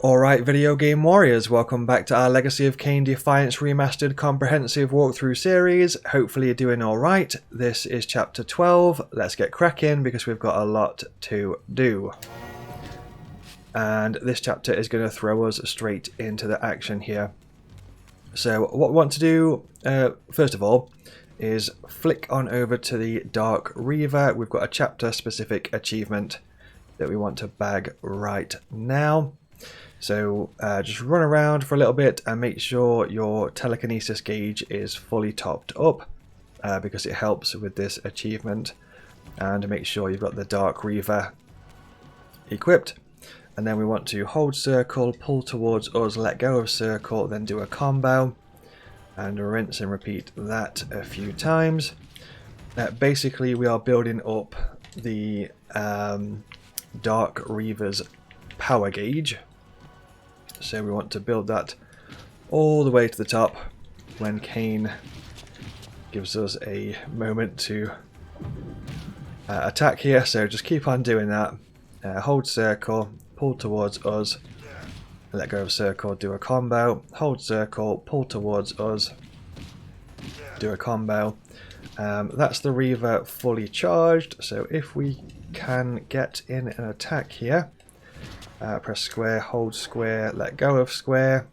Alright video game warriors, welcome back to our Legacy of Kain Defiance Remastered comprehensive walkthrough series. Hopefully you're doing alright. This is chapter 12. Let's get cracking because we've got a lot to do. And this chapter is going to throw us straight into the action here. So what we want to do, first of all, is flick on over to the Dark Reaver. We've got a chapter specific achievement that we want to bag right now. So just run around for a little bit and make sure your telekinesis gauge is fully topped up because it helps with this achievement. And make sure you've got the Dark Reaver equipped. And then we want to hold circle, pull towards us, let go of circle, then do a combo. And rinse and repeat that a few times. Basically we are building up the Dark Reaver's power gauge. So we want to build that all the way to the top when Kain gives us a moment to attack here. So just keep on doing that. Hold circle, pull towards us, let go of circle, do a combo. Hold circle, pull towards us, do a combo. That's the Reaver fully charged. So if we can get in an attack here. Press square, hold square, let go of square.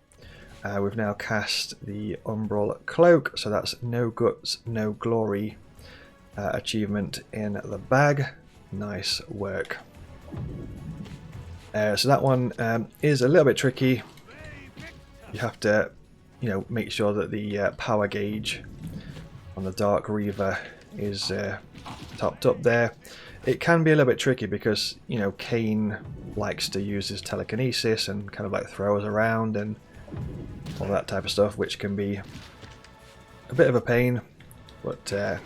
We've now cast the Umbral Cloak, so that's no guts, no glory achievement in the bag. Nice work. So that one is a little bit tricky. You have to, make sure that the power gauge on the Dark Reaver is topped up there. It can be a little bit tricky because, Kain likes to use his telekinesis and kind of like throw us around and all that type of stuff, which can be a bit of a pain. But,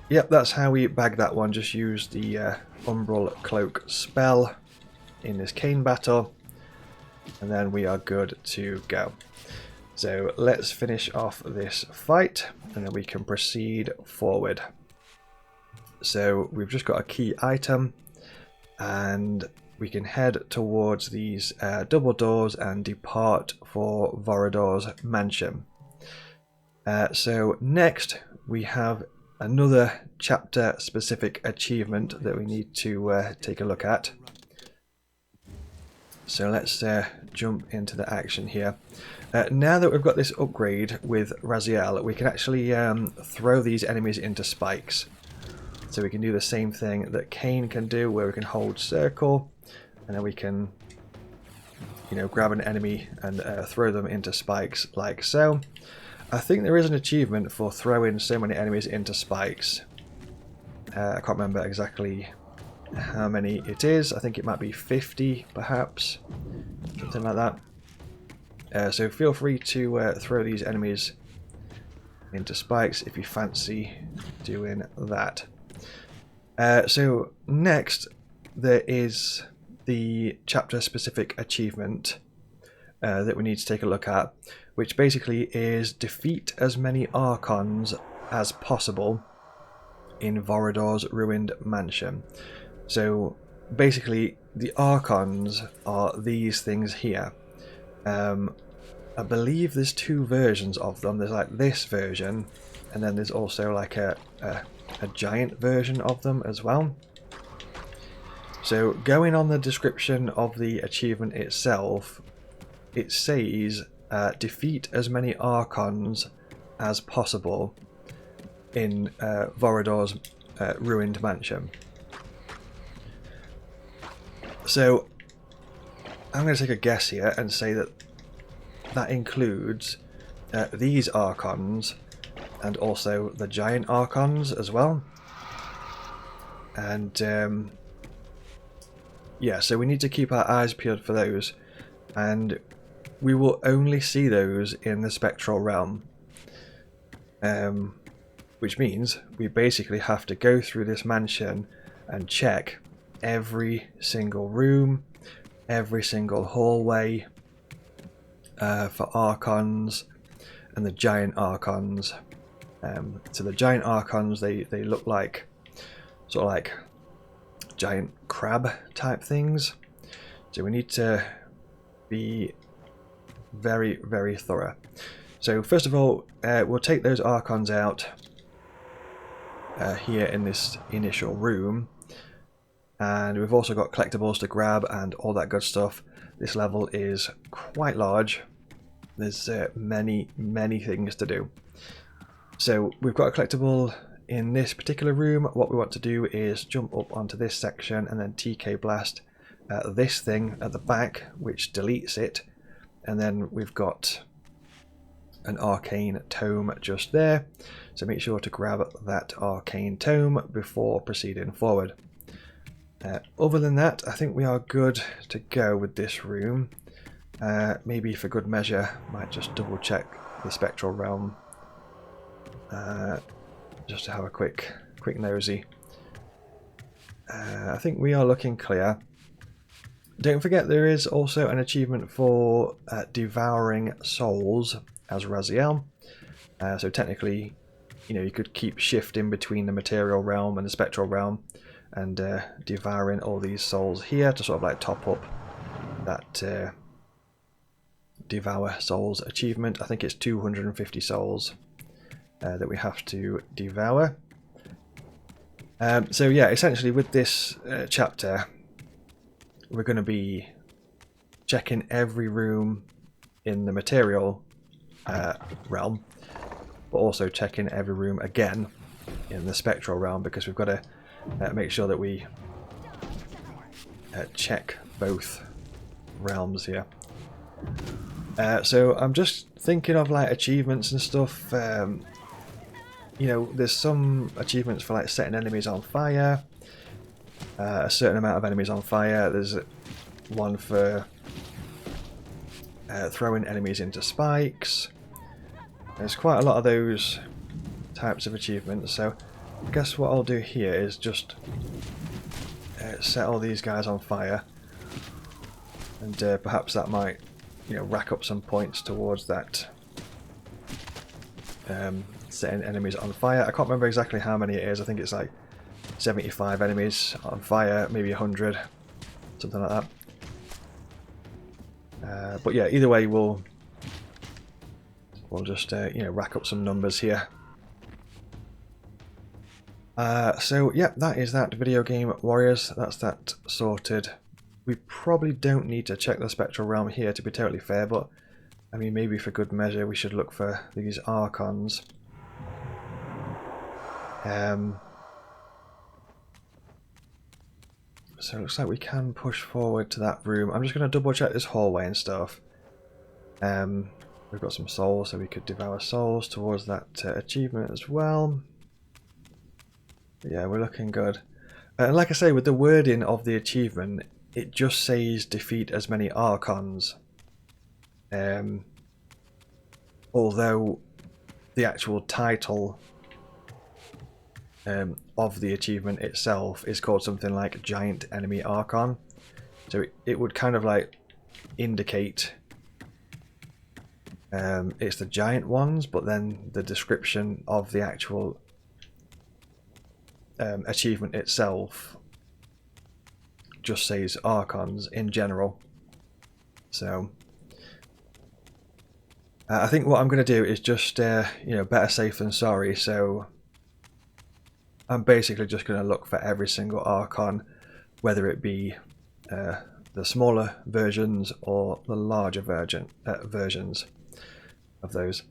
yep, that's how we bag that one. Just use the Umbral Cloak spell in this Kain battle, and then we are good to go. So let's finish off this fight, and then we can proceed forward. So we've just got a key item and we can head towards these double doors and depart for Vorador's mansion. So next we have another chapter specific achievement that we need to take a look at. So let's jump into the action here. Now that we've got this upgrade with Raziel, we can actually throw these enemies into spikes. So we can do the same thing that Kain can do, where we can hold circle, and then we can, grab an enemy and throw them into spikes like so. I think there is an achievement for throwing so many enemies into spikes. I can't remember exactly how many it is. I think it might be 50, perhaps, something like that. So feel free to throw these enemies into spikes if you fancy doing that. So next there is the chapter specific achievement that we need to take a look at, which basically is defeat as many Archons as possible in Vorador's ruined mansion. So basically the Archons are these things here. I believe there's two versions of them. There's like this version, and then there's also like a giant version of them as well. So going on the description of the achievement itself, it says defeat as many Archons as possible in Vorador's ruined mansion. So I'm going to take a guess here and say that that includes these Archons and also the giant Archons as well. And yeah, so we need to keep our eyes peeled for those, and we will only see those in the spectral realm, which means we basically have to go through this mansion and check every single room, every single hallway for Archons and the giant Archons. So the giant Archons, they look like sort of like giant crab type things. So we need to be very, very thorough. So first of all, we'll take those Archons out here in this initial room, and we've also got collectibles to grab and all that good stuff. This level is quite large. There's many things to do. So we've got a collectible in this particular room. What we want to do is jump up onto this section and then TK blast this thing at the back, which deletes it, and then we've got an Arcane Tome just there, so make sure to grab that Arcane Tome before proceeding forward. Other than that, I think we are good to go with this room. Maybe for good measure, might just double check the Spectral Realm just to have a quick nosy. I think we are looking clear. Don't forget there is also an achievement for devouring souls as Raziel. So technically, you know, you could keep shifting between the material realm and the spectral realm and devouring all these souls here to sort of like top up that devour souls achievement. I think it's 250 souls that we have to devour. So yeah, essentially with this chapter, we're going to be checking every room in the material realm, but also checking every room again in the spectral realm, because we've got to make sure that we check both realms here. So I'm just thinking of like achievements and stuff. You know, there's some achievements for like setting enemies on fire, a certain amount of enemies on fire. There's one for throwing enemies into spikes. There's quite a lot of those types of achievements, so I guess what I'll do here is just set all these guys on fire, and perhaps that might, you know, rack up some points towards that setting enemies on fire. I can't remember exactly how many it is. I think it's like 75 enemies on fire, maybe 100, something like that. But yeah, either way, we'll just you know, rack up some numbers here. So yeah, that is that, video game warriors. That's that sorted. We probably don't need to check the spectral realm here, to be totally fair, but I mean, maybe for good measure we should look for these Archons. So it looks like we can push forward to that room. I'm just going to double check this hallway and stuff. We've got some souls, so we could devour souls towards that achievement as well. But yeah, we're looking good. And like I say, with the wording of the achievement, it just says defeat as many Archons. Although the actual title of the achievement itself is called something like Giant Enemy Archon. So it would kind of like indicate it's the giant ones, but then the description of the actual achievement itself just says Archons in general. So I think what I'm going to do is just you know, better safe than sorry. So I'm basically just going to look for every single Archon, whether it be the smaller versions or the larger versions of those.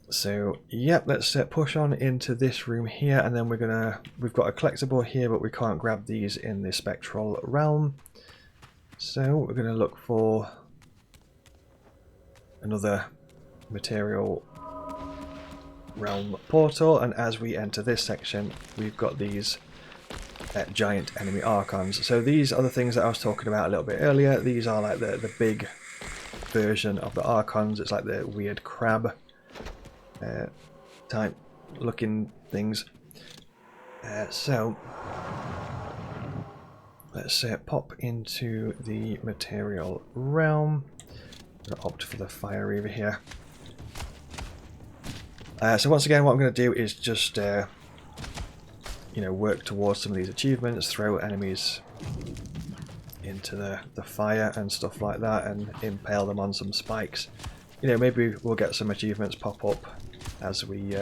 So yep, let's push on into this room here, and then we've got a collectible here, but we can't grab these in the spectral realm. So we're going to look for another material realm portal, and as we enter this section, we've got these giant enemy Archons. So these are the things that I was talking about a little bit earlier. These are like the big version of the Archons. It's like the weird crab type looking things. So let's pop into the material realm. I'm going to opt for the fire reaver here. So once again, what I'm going to do is just you know, work towards some of these achievements, throw enemies into the fire and stuff like that and impale them on some spikes. You know, maybe we'll get some achievements pop up as we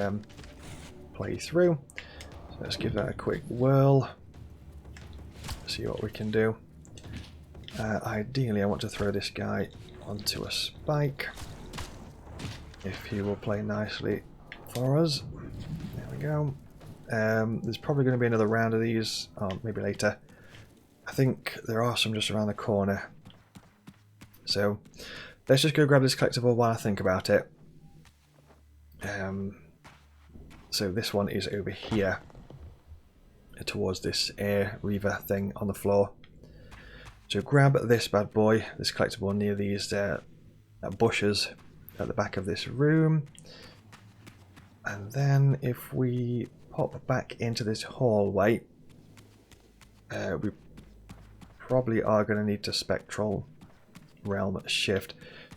play through. So let's give that a quick whirl, see what we can do. Ideally I want to throw this guy onto a spike, if he will play nicely for us. There we go. There's probably going to be another round of these, maybe later. I think there are some just around the corner. So let's just go grab this collectible while I think about it. So this one is over here, towards this air reaver thing on the floor. So grab this bad boy, this collectible near these bushes at the back of this room. And then if we pop back into this hallway, we probably are going to need to Spectral Realm shift.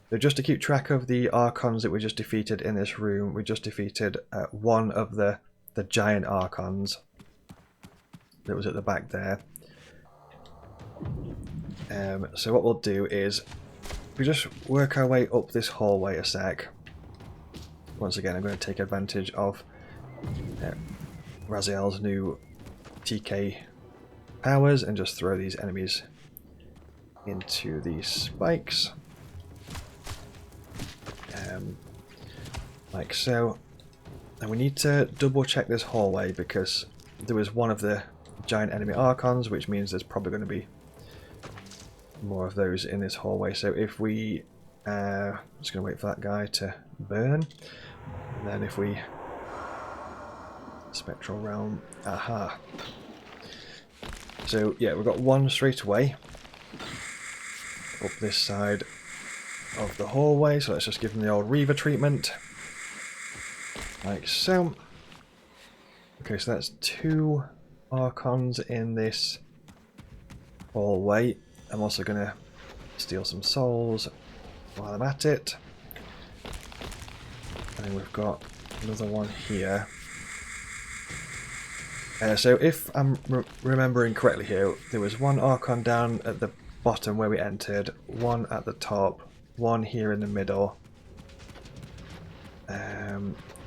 So just to keep track of the Archons that we just defeated in this room, we just defeated one of the giant Archons that was at the back there. So what we'll do is we just work our way up this hallway a sec. Once again, I'm going to take advantage of Raziel's new TK powers and just throw these enemies into these spikes. Like so. And we need to double check this hallway because there was one of the giant enemy Archons, which means there's probably going to be more of those in this hallway. So if we just going to wait for that guy to burn, and then if we Spectral Realm, aha. So yeah, we've got one straight away up this side of the hallway, so let's just give them the old Reaver treatment, like so. Okay, so that's 2 Archons in this hallway. I'm also going to steal some souls while I'm at it. And we've got another one here. So if I'm remembering correctly here, there was one Archon down at the bottom where we entered, one at the top, one here in the middle.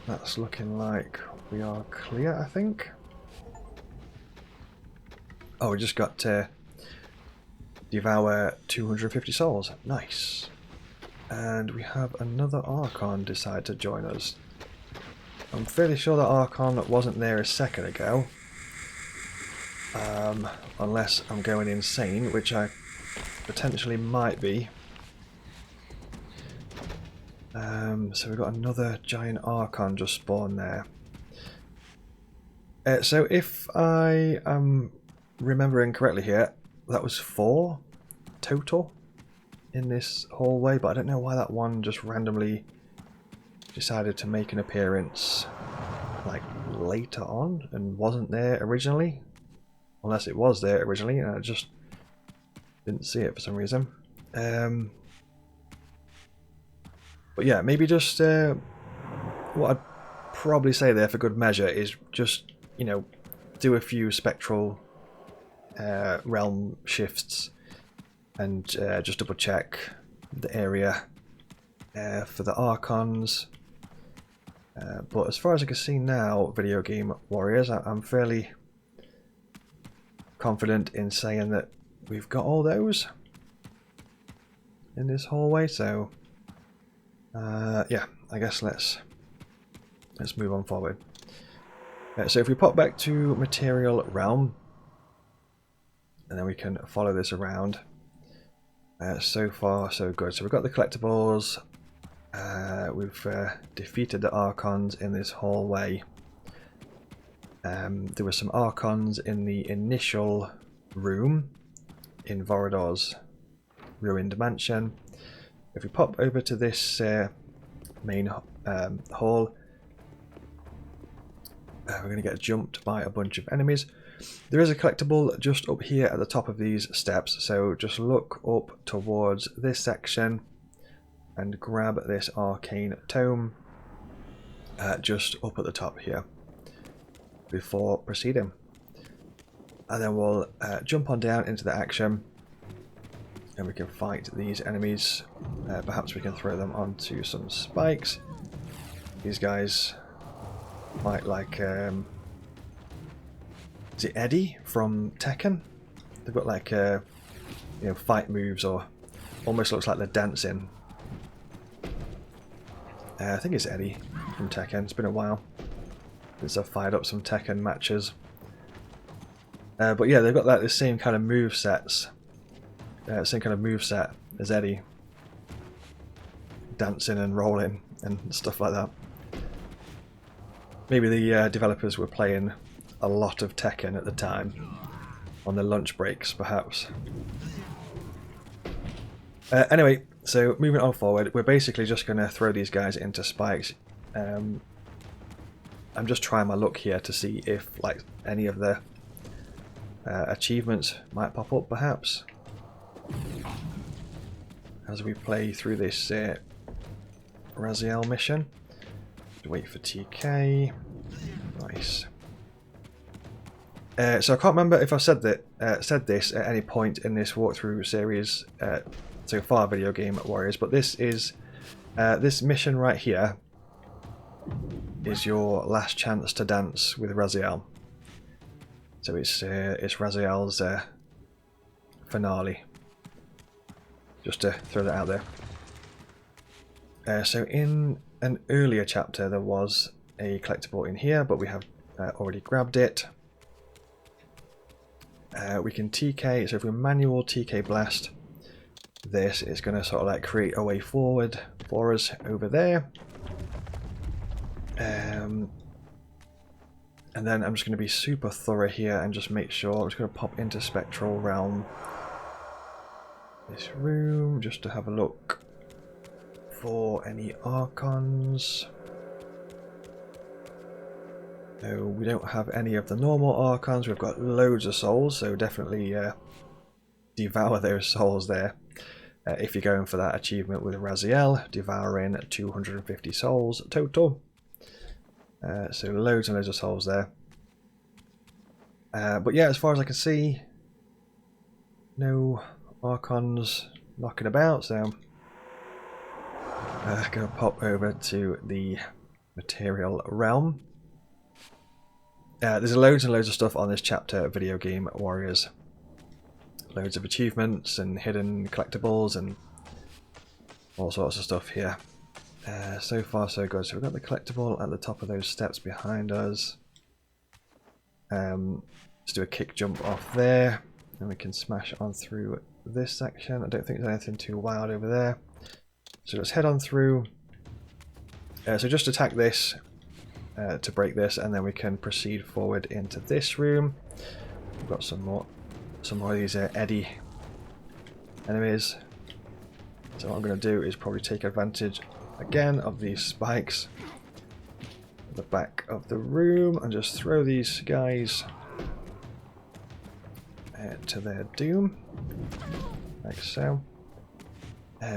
That's looking like we are clear, I think. Oh, we just got to devour 250 souls. Nice. And we have another Archon decide to join us. I'm fairly sure that Archon wasn't there a second ago. Unless I'm going insane, which I potentially might be. So we've got another giant Archon just spawned there. So if I am remembering correctly here, that was 4 total in this hallway, but I don't know why that one just randomly decided to make an appearance like later on and wasn't there originally. Unless it was there originally and I just didn't see it for some reason. But yeah, maybe just what I'd probably say there for good measure is just, you know, do a few Spectral Realm shifts and just double check the area for the Archons. But as far as I can see now, Video Game Warriors, I'm fairly confident in saying that we've got all those in this hallway, so yeah, I guess let's move on forward. So if we pop back to Material Realm, and then we can follow this around. So far so good. So we've got the collectibles, we've defeated the Archons in this hallway. There were some Archons in the initial room in Vorador's ruined mansion. If we pop over to this main hall, we're going to get jumped by a bunch of enemies. There is a collectible just up here at the top of these steps, so just look up towards this section and grab this Arcane Tome just up at the top here before proceeding. And then we'll jump on down into the action and we can fight these enemies. Perhaps we can throw them onto some spikes. These guys might like... is it Eddie from Tekken? They've got like fight moves, or almost looks like they're dancing. I think it's Eddie from Tekken. It's been a while since I've fired up some Tekken matches. But yeah, they've got like the same kind of move sets, same kind of move set as Eddie, dancing and rolling and stuff like that. Maybe the developers were playing a lot of Tekken at the time on their lunch breaks, perhaps. Anyway, so moving on forward, we're basically just going to throw these guys into spikes. I'm just trying my luck here to see if like any of the achievements might pop up, perhaps, as we play through this Raziel mission. Wait for TK. Nice. So I can't remember if I've said this at any point in this walkthrough series so far, Video Game Warriors, but this is this mission right here is your last chance to dance with Raziel. So it's Raziel's finale. Just to throw that out there. So in an earlier chapter there was a collectible in here, but we have already grabbed it. We can TK, so if we manual TK blast this, it's going to sort of like create a way forward for us over there. And then I'm just going to be super thorough here and just make sure. I'm just going to pop into Spectral Realm, this room, just to have a look for any Archons. No, we don't have any of the normal Archons. We've got loads of souls, so definitely devour those souls there. If you're going for that achievement with Raziel, devouring 250 souls total. So loads and loads of souls there. But yeah, as far as I can see, no Archons knocking about, so I'm going to pop over to the Material Realm. There's loads and loads of stuff on this chapter, Video Game Warriors. Loads of achievements and hidden collectibles and all sorts of stuff here. So far so good. So we've got the collectible at the top of those steps behind us. Let's do a kick jump off there, and we can smash on through this section. I don't think there's anything too wild over there. So let's head on through. So just attack this to break this, and then we can proceed forward into this room. We've got some more of these Eddie enemies. So what I'm going to do is probably take advantage again of these spikes at the back of the room and just throw these guys to their doom, like so.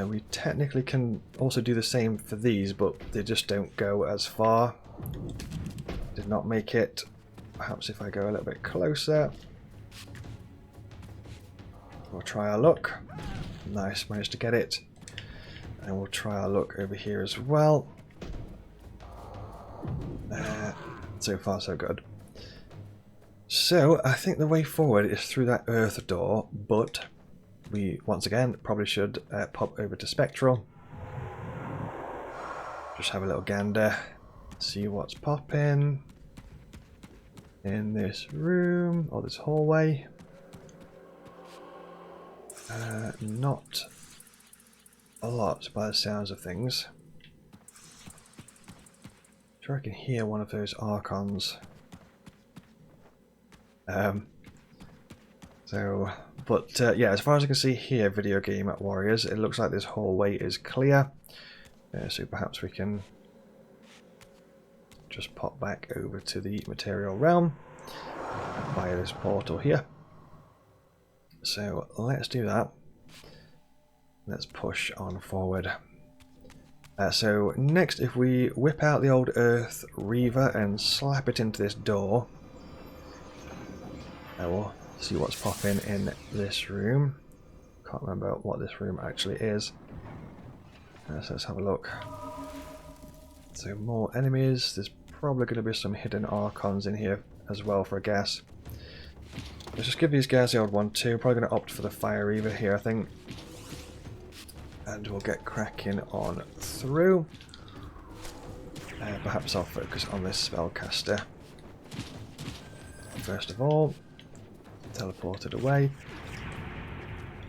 We technically can also do the same for these, but they just don't go as far. Did not make it. Perhaps if I go a little bit closer. We'll try our luck. Nice, managed to get it. And we'll try our luck over here as well. So far so good. So I think the way forward is through that earth door, but we once again probably should pop over to Spectral. Just have a little gander, see what's popping in this room or this hallway. Not a lot by the sounds of things. I'm sure I can hear one of those Archons. Yeah, as far as I can see here, Video Game Warriors, it looks like this hallway is clear. So perhaps we can just pop back over to the Material Realm via this portal here. So let's do that. Let's push on forward. So next, if we whip out the old Earth Reaver and slap it into this door, we'll see what's popping in this room. can't remember what this room actually is. So let's have a look. So more enemies. There's probably going to be some hidden archons in here as well for a guess. Let's just give these guys the old one too. Probably going to opt for the Fire Reaver here, I think. And we'll get cracking on through. Perhaps I'll focus on this spellcaster. First of all, teleported away.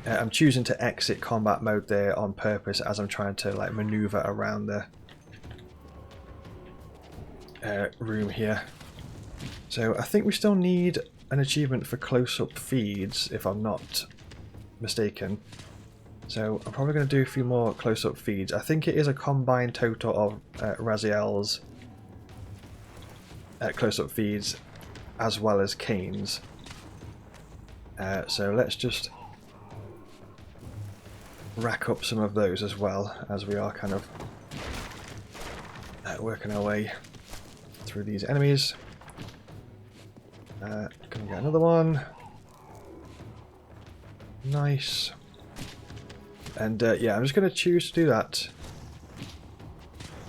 I'm choosing to exit combat mode there on purpose as I'm trying to like maneuver around the room here. So I think we still need an achievement for close-up feeds, if I'm not mistaken. So I'm probably going to do a few more close-up feeds. I think it is a combined total of Raziel's close-up feeds as well as Kain's. So let's just rack up some of those as well, as we are kind of working our way through these enemies. Can we get another one? Nice. And yeah, I'm just going to choose to do that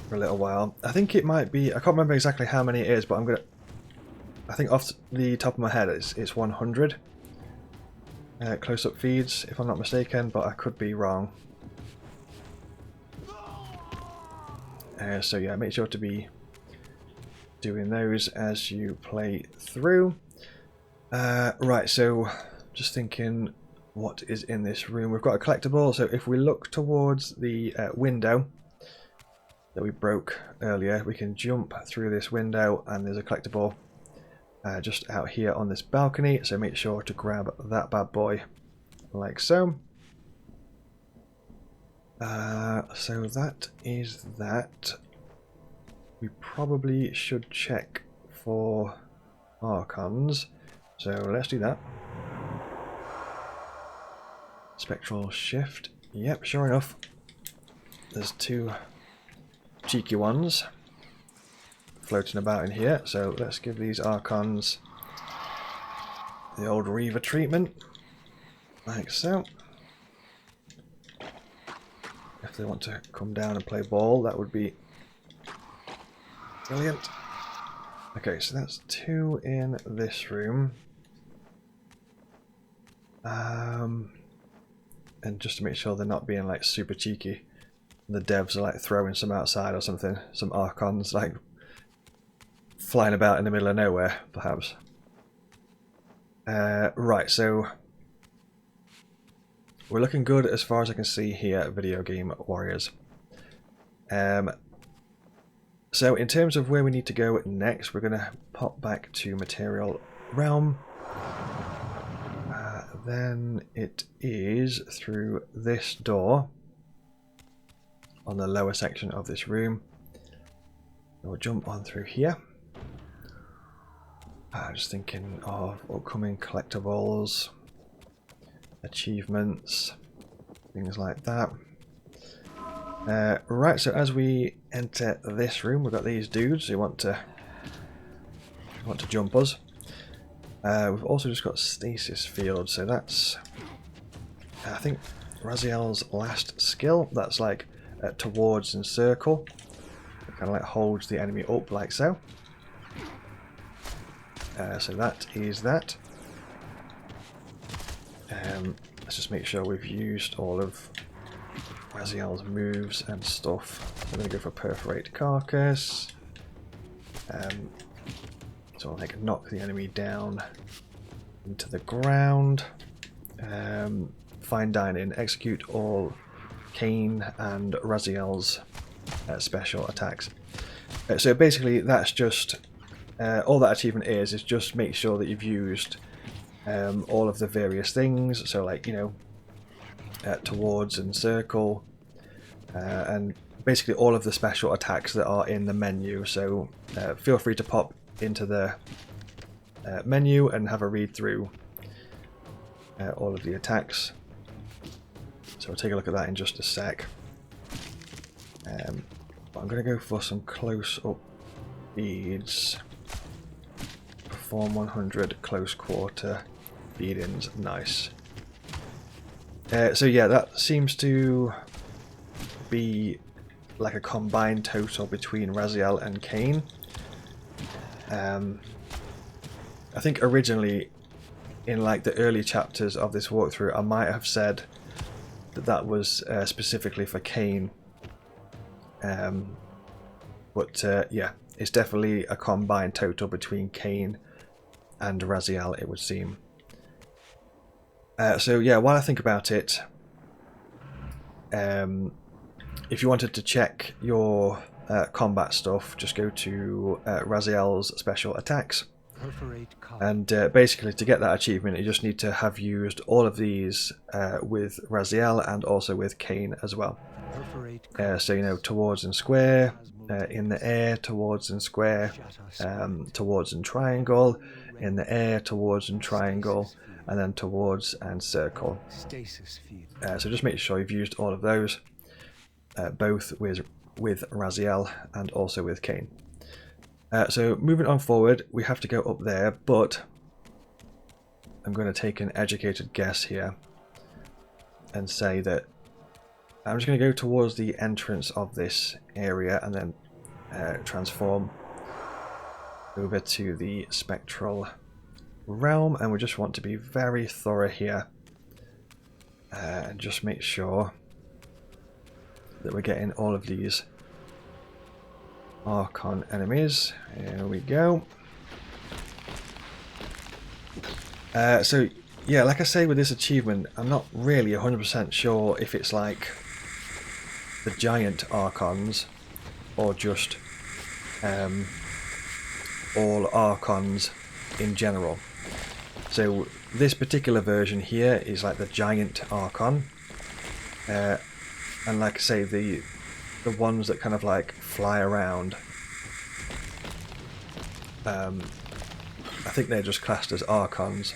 for a little while. I think it might be, I can't remember exactly how many it is, but I'm going to, I think off the top of my head it's 100 close-up feeds, if I'm not mistaken, but I could be wrong. So yeah, make sure to be doing those as you play through. Right, so just thinking what is in this room. We've got a collectible, so if we look towards the window that we broke earlier, we can jump through this window and there's a collectible just out here on this balcony, so make sure to grab that bad boy like so. So that is that. We probably should check for archons, so let's do that. Spectral shift. Yep, sure enough. There's two cheeky ones floating about in here, so let's give these archons the old Reaver treatment, like so. If they want to come down and play ball, that would be brilliant. Okay, so that's two in this room. And just to make sure they're not being like super cheeky, the devs are like throwing some outside or something, some archons like flying about in the middle of nowhere, perhaps. Right, so we're looking good as far as I can see here, video game warriors. So in terms of where we need to go next, we're going to pop back to Material Realm. Then it is through this door on the lower section of this room. We'll jump on through here. Just thinking of upcoming collectibles, achievements, things like that. Right, so as we enter this room, we've got these dudes who want to jump us. We've also just got stasis field, so that's I think Raziel's last skill. That's like towards and circle. It kind of like holds the enemy up like so. So that is that. Let's just make sure we've used all of Raziel's moves and stuff. I'm going to go for Perforate Carcass. So I can knock the enemy down into the ground. Fine Dining, execute all Kain and Raziel's special attacks. So basically that's just all that achievement is just make sure that you've used all of the various things, so like, you know, towards and circle, and basically all of the special attacks that are in the menu. So feel free to pop into the menu and have a read through all of the attacks. So we'll take a look at that in just a sec. But I'm going to go for some close-up beads. Perform 100 close quarter feed-ins. Nice. So yeah, that seems to be like a combined total between Raziel and Kain. I think originally in like the early chapters of this walkthrough I might have said that that was specifically for Kain. But yeah, it's definitely a combined total between Kain and Raziel, it would seem. So yeah, while I think about it, if you wanted to check your combat stuff, just go to Raziel's special attacks. And basically to get that achievement you just need to have used all of these with Raziel and also with Kain as well. So you know, towards and square, in the air, towards and square, towards and triangle, in the air, towards and triangle, and then towards and circle. So just make sure you've used all of those, both with Raziel and also with Kain. So moving on forward, we have to go up there, but I'm going to take an educated guess here and say that I'm just going to go towards the entrance of this area and then transform over to the spectral realm, and we just want to be very thorough here and just make sure that we're getting all of these Archon enemies. Here we go. So yeah, like I say with this achievement, I'm not really 100% sure if it's like the giant Archons or just all Archons in general. So this particular version here is like the giant Archon, and like I say, the ones that kind of like fly around, I think they're just classed as Archons.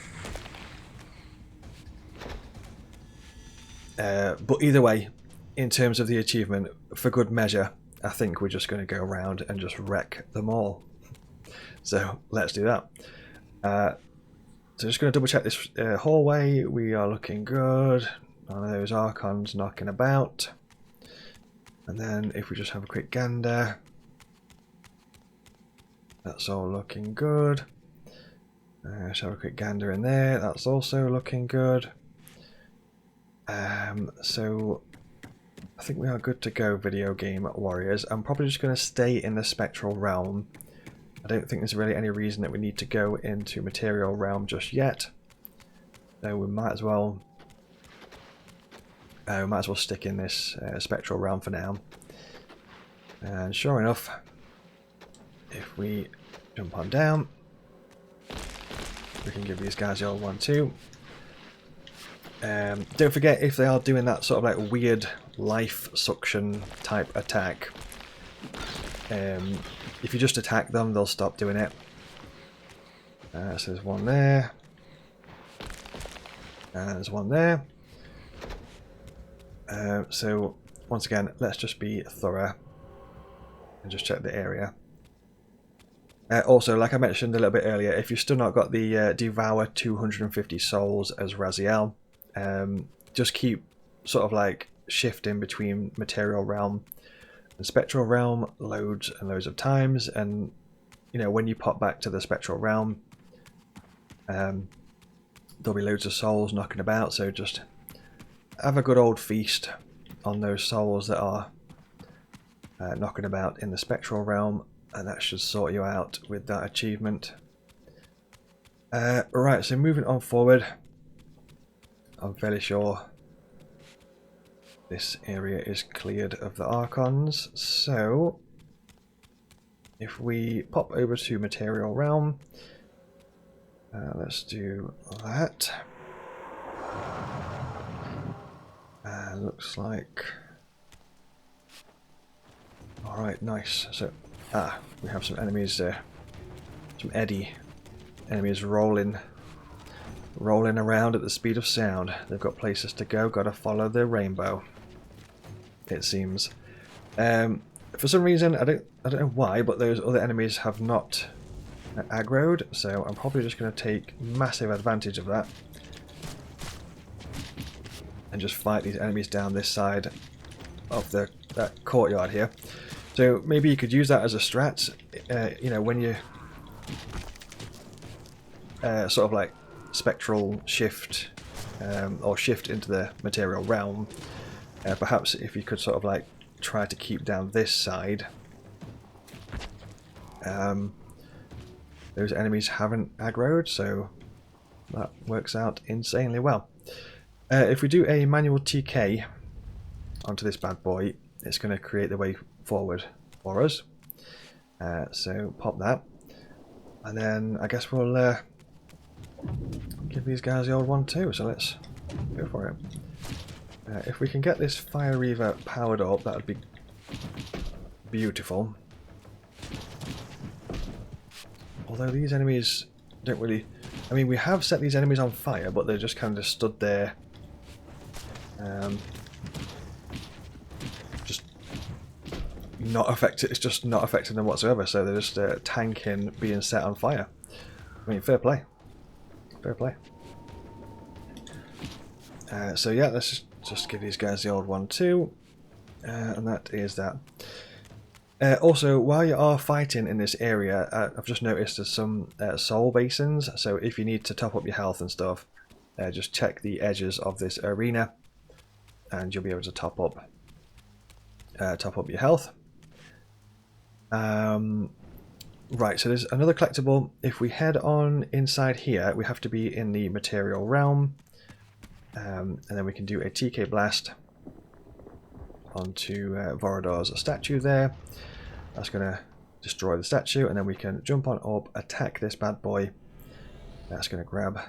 But either way, in terms of the achievement, for good measure, I think we're just going to go around and just wreck them all. So let's do that. So just going to double check this hallway. We are looking good. None of those Archons knocking about. And then if we just have a quick gander, that's all looking good. Let's have a quick gander in there. That's also looking good. So I think we are good to go, video game warriors. I'm probably just going to stay in the spectral realm. I don't think there's really any reason that we need to go into material realm just yet. So we might as well stick in this spectral realm for now. And sure enough, if we jump on down, we can give these guys the old 1-2. Don't forget, if they are doing that sort of like weird life suction type attack, if you just attack them, they'll stop doing it. So there's one there. And there's one there. So once again, let's just be thorough and just check the area. Also, like I mentioned a little bit earlier, if you've still not got the Devour 250 souls as Raziel, just keep sort of like shifting between material realm and spectral realm loads and loads of times, and you know, when you pop back to the spectral realm, there'll be loads of souls knocking about, so just have a good old feast on those souls that are knocking about in the spectral realm, and that should sort you out with that achievement. Right, so moving on forward, I'm fairly sure this area is cleared of the Archons, so if we pop over to Material Realm, let's do that. Looks like... Alright, nice. So, we have some enemies there. Some enemies rolling around at the speed of sound. They've got places to go, gotta follow the rainbow, it seems. For some reason, I don't know why, but those other enemies have not aggroed, so I'm probably just going to take massive advantage of that and just fight these enemies down this side of the courtyard here. So maybe you could use that as a strat, you know, when you sort of like spectral shift or shift into the material realm. Perhaps if you could sort of like try to keep down this side, those enemies haven't aggroed, so that works out insanely well. If we do a manual TK onto this bad boy, it's going to create the way forward for us. So pop that, and then I guess we'll give these guys the old one too. So let's go for it. If we can get this Fire Reaver powered up, that would be beautiful. Although these enemies don't really... I mean, we have set these enemies on fire, but they're just kind of stood there. Just not affected. It's just not affecting them whatsoever. So they're just tanking being set on fire. I mean, fair play. Fair play. So yeah, let's just give these guys the old one too. And that is that. Also, while you are fighting in this area, I've just noticed there's some soul basins, so if you need to top up your health and stuff, just check the edges of this arena and you'll be able to top up your health. Right, so there's another collectible. If we head on inside here, we have to be in the material realm, and then we can do a TK blast onto Vorador's statue there. That's going to destroy the statue, and then we can jump on up, attack this bad boy. That's going to grab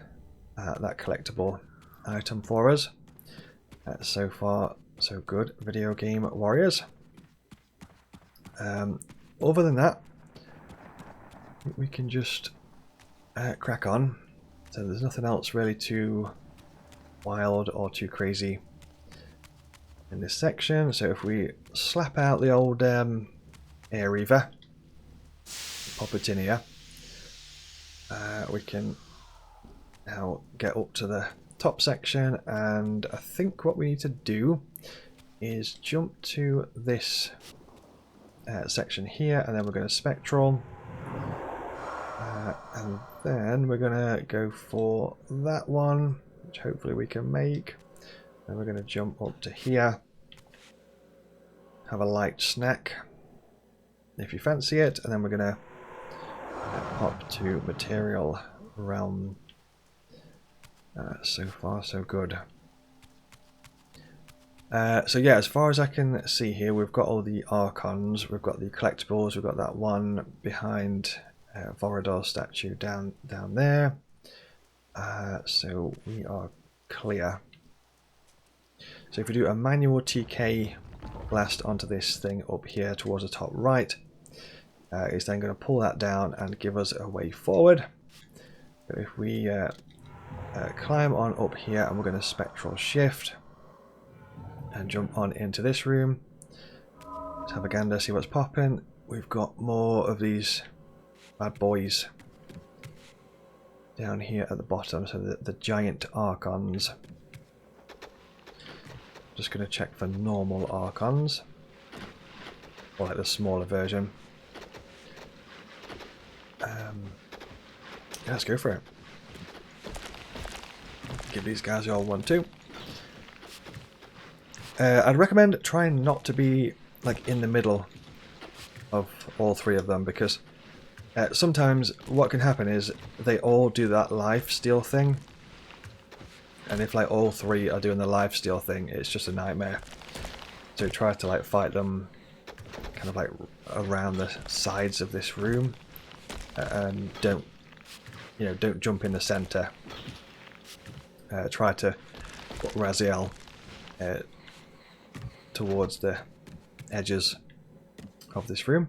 that collectible item for us. So far, so good, video game warriors. Other than that, we can just crack on. So there's nothing else really too wild or too crazy in this section. So if we slap out the old Air Reaver, pop it in here, we can now get up to the top section, and I think what we need to do is jump to this section here, and then we're going to spectral, and then we're going to go for that one, which hopefully we can make. Then we're going to jump up to here, have a light snack if you fancy it, and then we're going to hop to material realm. So far so good. So yeah, as far as I can see here, we've got all the archons, we've got the collectibles, we've got that one behind Vorador's statue down there. So we are clear. So if we do a manual TK blast onto this thing up here towards the top right, it's then going to pull that down and give us a way forward. So if we climb on up here, and we're going to spectral shift and jump on into this room. Let's have a gander, see what's popping. We've got more of these bad boys down here at the bottom, so the giant archons. Just going to check for normal archons, or like the smaller version. Yeah, let's go for it. Give these guys the old one too. I'd recommend trying not to be like in the middle of all three of them, because sometimes what can happen is they all do that life steal thing, and if like all three are doing the life steal thing, it's just a nightmare. So try to like fight them kind of like around the sides of this room, and don't jump in the center. Try to put Raziel towards the edges of this room.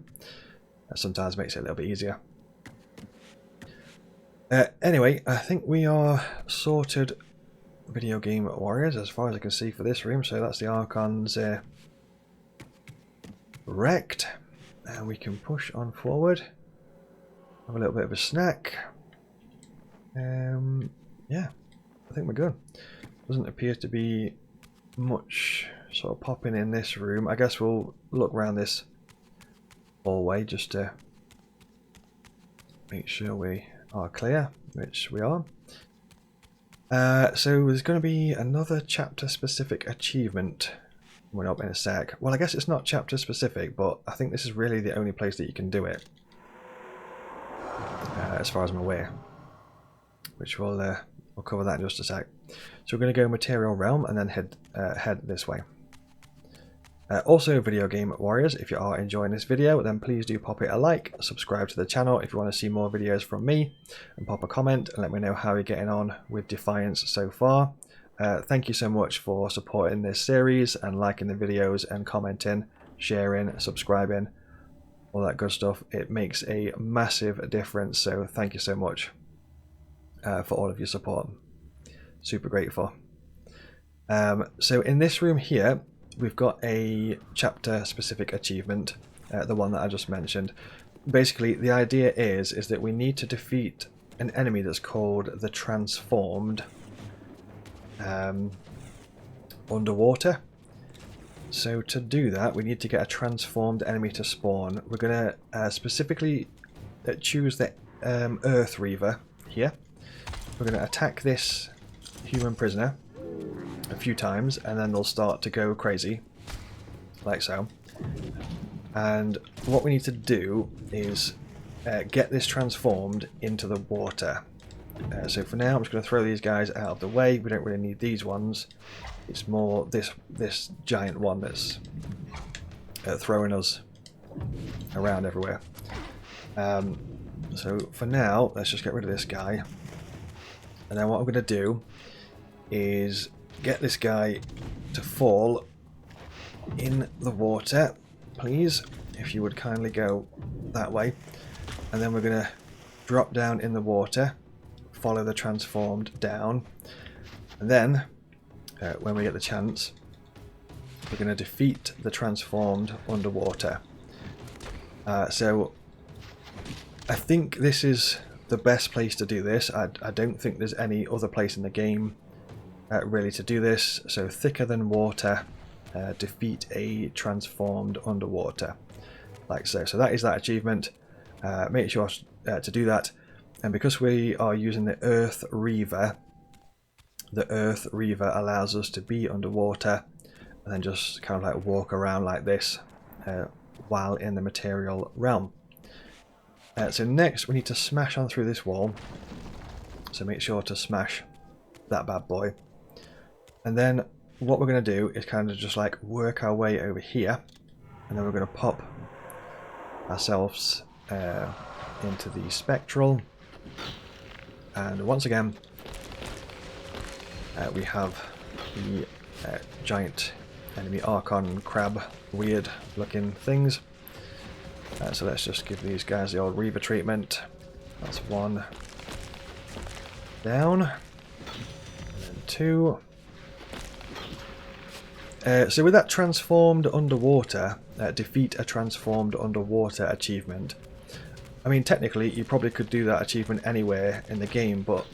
That sometimes makes it a little bit easier. Anyway, I think we are sorted, video game warriors, as far as I can see for this room. So that's the archons wrecked, and we can push on forward. Have a little bit of a snack. Yeah, I think we're good. Doesn't appear to be much sort of popping in this room. I guess we'll look around this hallway just to make sure we are clear, which we are. So there's going to be another chapter specific achievement coming up in a sec. Well, I guess it's not chapter specific, but I think this is really the only place that you can do it, as far as I'm aware, which we'll cover that in just a sec. So we're going to go Material Realm and then head this way. Also, video game warriors, if you are enjoying this video, then please do pop it a like, subscribe to the channel if you want to see more videos from me, and pop a comment and let me know how you're getting on with Defiance so far. Thank you so much for supporting this series and liking the videos and commenting, sharing, subscribing, all that good stuff. It makes a massive difference, so thank you so much for all of your support. Super grateful. So in this room here, we've got a chapter specific achievement, the one that I just mentioned. Basically, the idea is that we need to defeat an enemy that's called the Transformed underwater. So to do that, we need to get a transformed enemy to spawn. We're going to specifically choose the Earth Reaver here. We're going to attack this human prisoner a few times, and then they'll start to go crazy, like so. And what we need to do is get this transformed into the water. So for now, I'm just going to throw these guys out of the way. We don't really need these ones. It's more this giant one that's throwing us around everywhere. So for now, let's just get rid of this guy. And then what I'm going to do is get this guy to fall in the water, please, if you would kindly go that way. And then we're going to drop down in the water, follow the Transformed down, and then when we get the chance, we're going to defeat the Transformed underwater. So I think this is the best place to do this. I don't think there's any other place in the game really to do this. So thicker than water, defeat a Transformed underwater, like so. So that is that achievement. Make sure to do that. And because we are using the Earth Reaver allows us to be underwater and then just kind of like walk around like this while in the material realm. So next we need to smash on through this wall. So make sure to smash that bad boy. And then what we're going to do is kind of just like work our way over here, and then we're going to pop ourselves into the spectral. And once again, we have the giant enemy Archon crab, weird looking things. So let's just give these guys the old Reaver treatment. That's one down, and then two. So with that transformed underwater, defeat a transformed underwater achievement. I mean, technically you probably could do that achievement anywhere in the game, but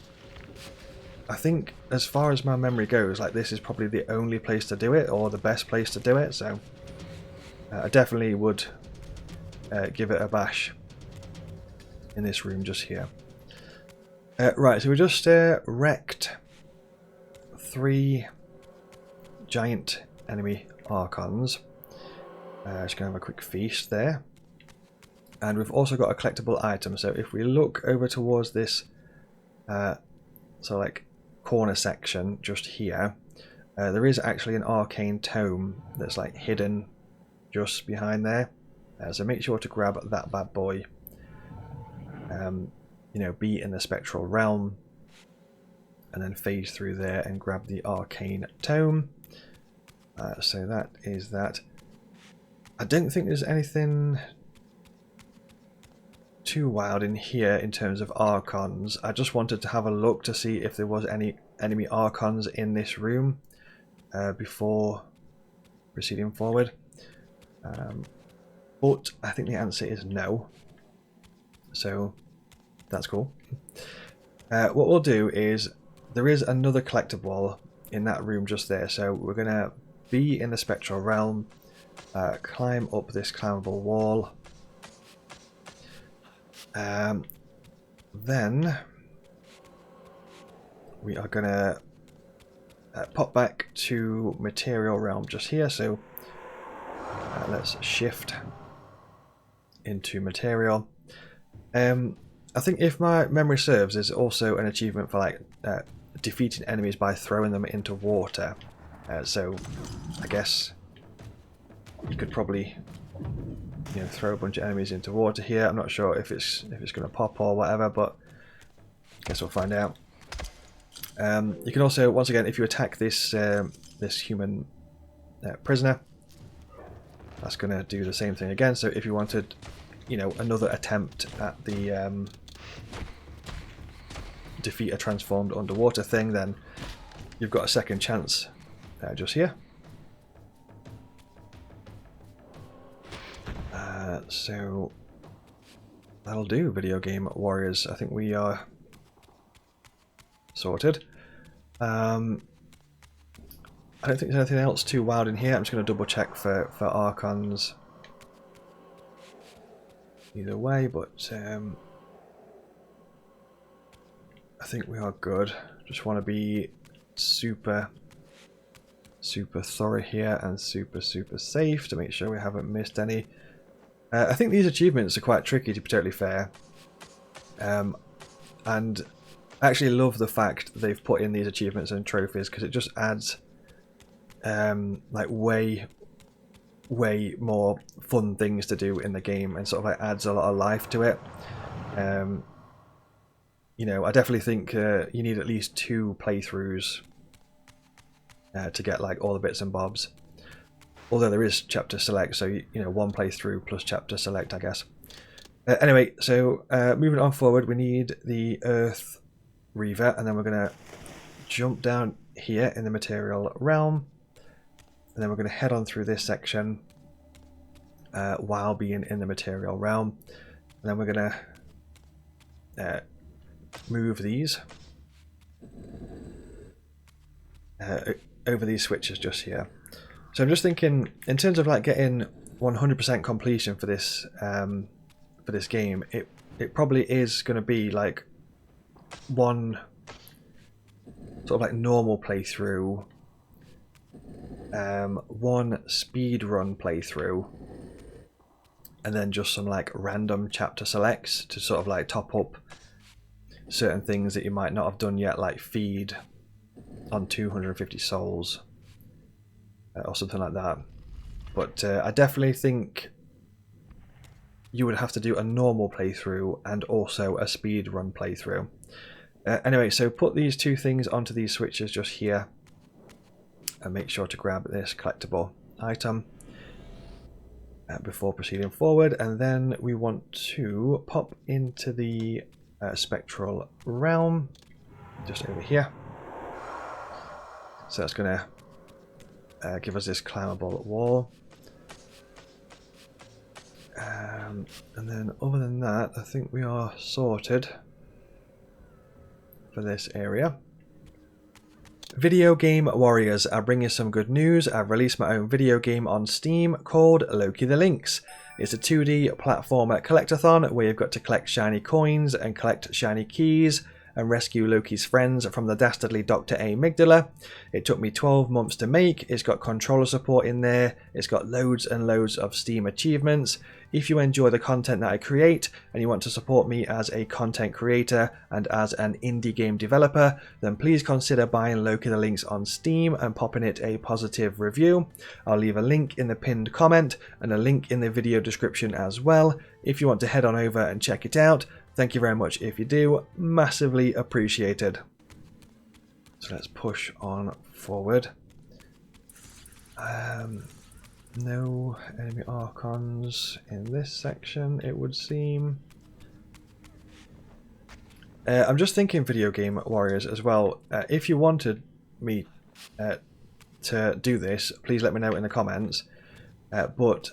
I think as far as my memory goes, like this is probably the only place to do it, or the best place to do it, so I definitely would give it a bash in this room just here. Right, so we just wrecked 3 giant enemy Archons. Just going to have a quick feast there. And we've also got a collectible item, so if we look over towards this so like corner section just here, there is actually an Arcane Tome that's like hidden just behind there. So make sure to grab that bad boy. You know, be in the spectral realm, and then phase through there and grab the Arcane Tome. So that is that. I don't think there's anything too wild in here in terms of Archons. I just wanted to have a look to see if there was any enemy Archons in this room before proceeding forward. But I think the answer is no. So that's cool. What we'll do is there is another collectible in that room just there. So we're going to be in the spectral realm, climb up this climbable wall. Then we are going to pop back to material realm just here. So let's shift into material. I think if my memory serves, there's also an achievement for like defeating enemies by throwing them into water. So I guess you could probably, you know, throw a bunch of enemies into water here. I'm not sure if it's going to pop or whatever, but I guess we'll find out. You can also, once again, if you attack this this human prisoner, that's going to do the same thing again. So if you wanted, you know, another attempt at the defeat a transformed underwater thing, then you've got a second chance just here. So that'll do, video game warriors. I think we are sorted. I don't think there's anything else too wild in here. I'm just going to double check for archons either way, but I think we are good. Just want to be super thorough here and super safe to make sure we haven't missed any. I think these achievements are quite tricky, to be totally fair, and I actually love the fact that they've put in these achievements and trophies, because it just adds like way more fun things to do in the game, and sort of like adds a lot of life to it. You know, I definitely think you need at least 2 playthroughs to get like all the bits and bobs. Although there is chapter select, so you know, 1 playthrough plus chapter select, I guess. Anyway, so moving on forward, we need the Earth Reaver, and then we're going to jump down here in the material realm, and then we're going to head on through this section while being in the material realm, and then we're going to move these over these switches just here. So I'm just thinking, in terms of like getting 100% completion for this game, it probably is going to be like 1 sort of like normal playthrough, 1 speed run playthrough, and then just some like random chapter selects to sort of like top up certain things that you might not have done yet, like feed on 250 souls or something like that. But I definitely think you would have to do a normal playthrough and also a speed run playthrough. Anyway, so put these 2 things onto these switches just here, and make sure to grab this collectible item before proceeding forward, and then we want to pop into the spectral realm just over here. So that's going to give us this climbable wall, and then other than that, I think we are sorted for this area. Video game warriors, I bring you some good news. I've released my own video game on Steam called Loki the Lynx. It's a 2D platformer collectathon where you've got to collect shiny coins and collect shiny keys and rescue Loki's friends from the dastardly Dr. Amygdala. It took me 12 months to make. It's got controller support in there. It's got loads and loads of Steam achievements. If you enjoy the content that I create and you want to support me as a content creator and as an indie game developer, then please consider buying Loki the Lynx on Steam and popping it a positive review. I'll leave a link in the pinned comment and a link in the video description as well if you want to head on over and check it out. Thank you very much if you do, massively appreciated. So let's push on forward. No enemy archons in this section, it would seem. I'm just thinking, video game warriors, as well, if you wanted me to do this, please let me know in the comments. But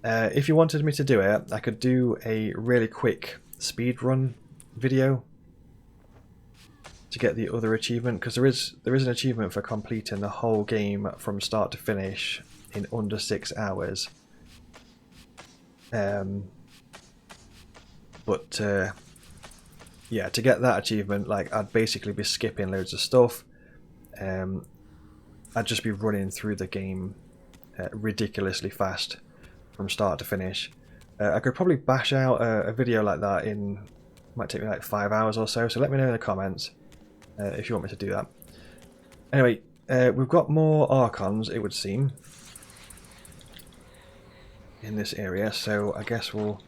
if you wanted me to do it, I could do a really quick speedrun video to get the other achievement, because there is an achievement for completing the whole game from start to finish in under 6 hours. But yeah, to get that achievement, like, I'd basically be skipping loads of stuff. I'd just be running through the game ridiculously fast from start to finish. I could probably bash out a video like that in, might take me like 5 hours or so, so let me know in the comments if you want me to do that. Anyway, we've got more Archons, it would seem, in this area, so I guess we'll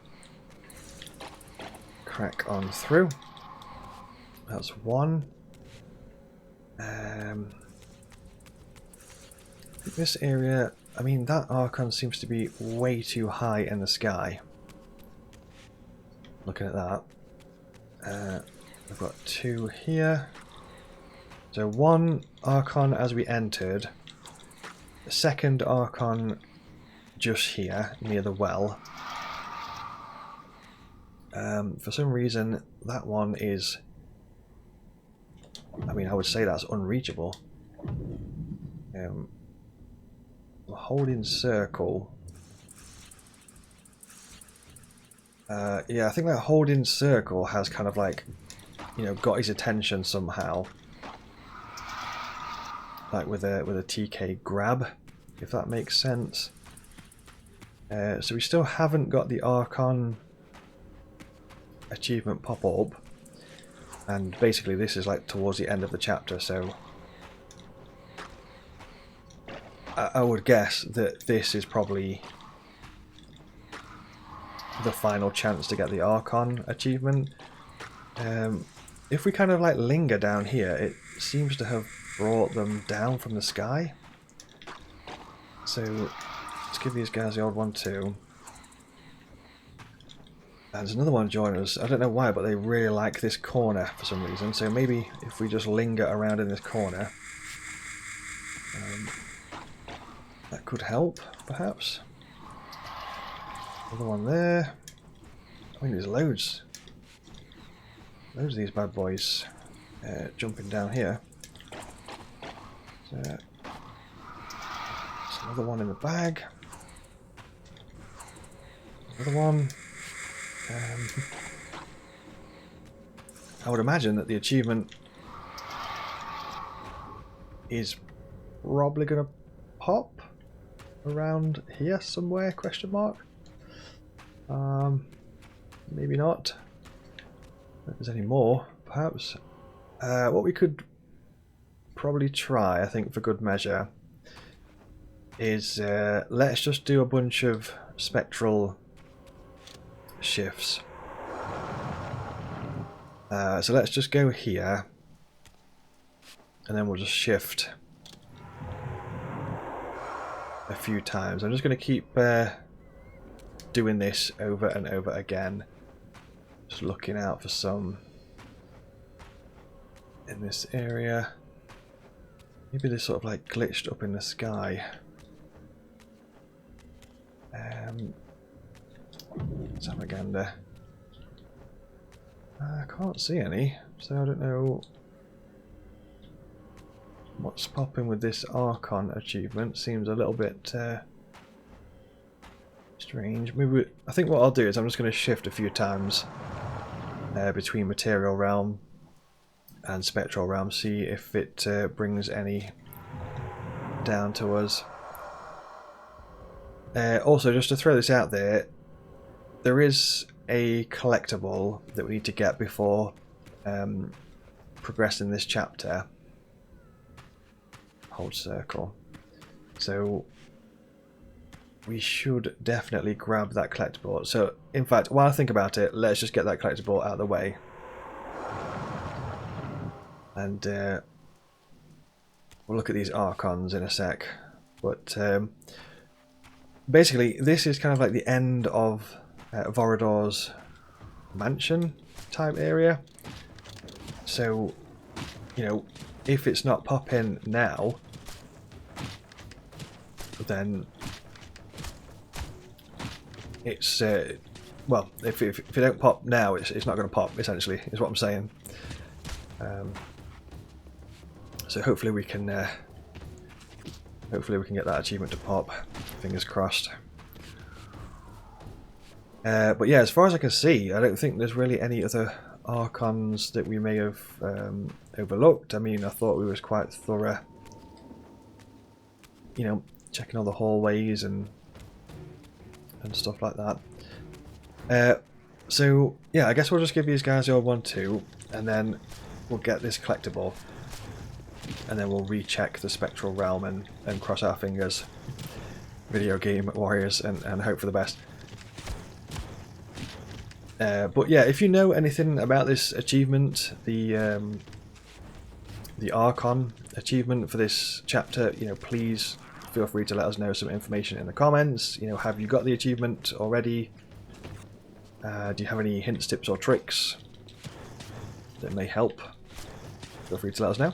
crack on through. That's one. This area, I mean, that Archon seems to be way too high in the sky. Looking at that. We've got 2 here. So 1 Archon as we entered. The second Archon just here, near the well. For some reason, that one is... I mean, I would say that's unreachable. Holding circle. Yeah, I think that holding circle has kind of like, you know, got his attention somehow. Like with a TK grab, if that makes sense. So we still haven't got the Archon achievement pop up. And basically this is like towards the end of the chapter, so I would guess that this is probably the final chance to get the Archon achievement. If we kind of like linger down here, it seems to have brought them down from the sky. So let's give these guys the old one too. And there's another one joining us. I don't know why, but they really like this corner for some reason. So maybe if we just linger around in this corner, that could help, perhaps. Another one there. I mean, there's loads. Loads of these bad boys jumping down here. So, there's another one in the bag. Another one. I would imagine that the achievement is probably going to pop around here somewhere, question mark. Maybe not. If there's any more, perhaps. What we could probably try, I think, for good measure, is let's just do a bunch of spectral shifts. So let's just go here, and then we'll just shift a few times. I'm just going to keep doing this over and over again, just looking out for some in this area. Maybe they're sort of like glitched up in the sky. Let's have a gander. I can't see any, so I don't know what's popping with this Archon achievement. Seems a little bit strange. Maybe I think what I'll do is I'm just going to shift a few times between Material Realm and Spectral Realm, see if it brings any down to us. Also, just to throw this out there, there is a collectible that we need to get before progressing this chapter. Hold circle. So we should definitely grab that collectible. So in fact, while I think about it, let's just get that collectible out of the way. And we'll look at these Archons in a sec. But basically, this is kind of like the end of Vorador's mansion type area. So, you know, if it's not popping now, then it's well, if it don't pop now, it's not going to pop. Essentially, is what I'm saying. So hopefully we can get that achievement to pop. Fingers crossed. But yeah, as far as I can see, I don't think there's really any other Archons that we may have overlooked. I mean, I thought we was quite thorough, you know, checking all the hallways and stuff like that. So yeah, I guess we'll just give these guys the old 1-2, and then we'll get this collectible, and then we'll recheck the Spectral Realm and cross our fingers, video game warriors, and hope for the best. But yeah, if you know anything about this achievement, the Archon achievement for this chapter, you know, please feel free to let us know some information in the comments. You know, have you got the achievement already? Do you have any hints, tips, or tricks that may help? Feel free to let us know.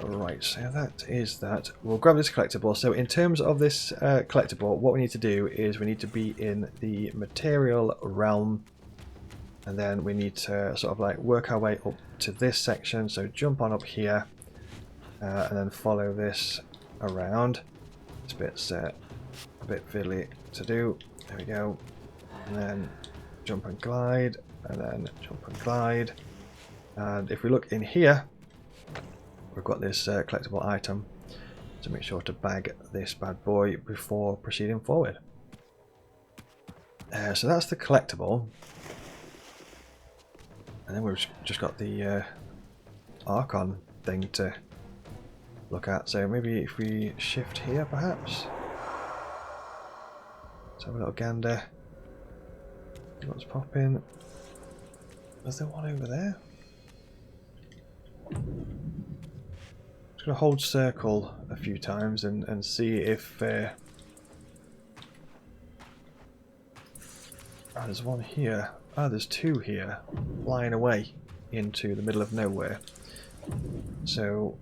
Right, so that is that. We'll grab this collectible. So in terms of this collectible, what we need to do is we need to be in the material realm, and then we need to sort of like work our way up to this section. So jump on up here, and then follow this around. This bit's a bit fiddly to do. There we go. And then jump and glide, and then jump and glide. And if we look in here, we've got this collectible item, so make sure to bag this bad boy before proceeding forward. So that's the collectible, and then we've just got the Archon thing to look at. So maybe if we shift here, perhaps. Let's have a little gander. See what's popping. Is there one over there? Just gonna hold circle a few times and see if there's one here. There's two here flying away into the middle of nowhere. So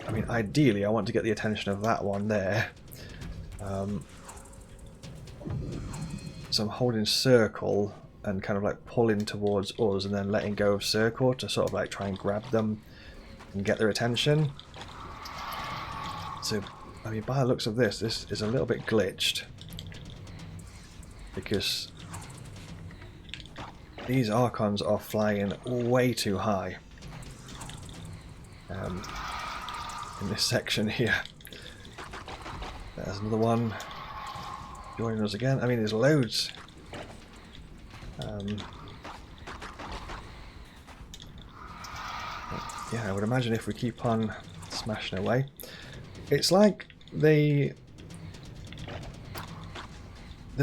I mean, ideally I want to get the attention of that one there. So I'm holding circle and kind of like pulling towards us and then letting go of circle to sort of like try and grab them and get their attention. So, I mean, by the looks of this is a little bit glitched, because these Archons are flying way too high in this section here. There's another one joining us again. I mean, there's loads. Yeah, I would imagine if we keep on smashing away, it's like they're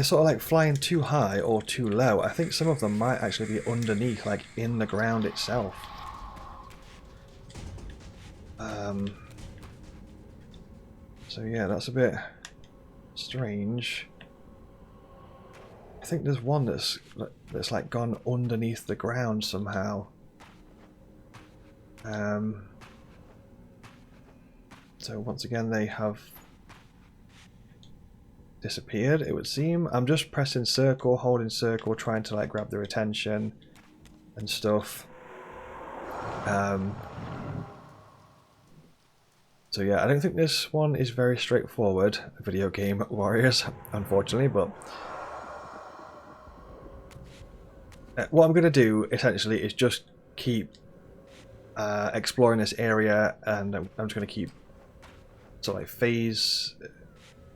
sort of like flying too high or too low. I think some of them might actually be underneath, like in the ground itself. So yeah, that's a bit strange. I think there's one that's like gone underneath the ground somehow. So once again they have disappeared, it would seem. I'm just pressing circle, holding circle, trying to like grab their attention and stuff. So yeah, I don't think this one is very straightforward, video game warriors, unfortunately, but what I'm going to do essentially is just keep exploring this area, and I'm just going to keep sort of like phase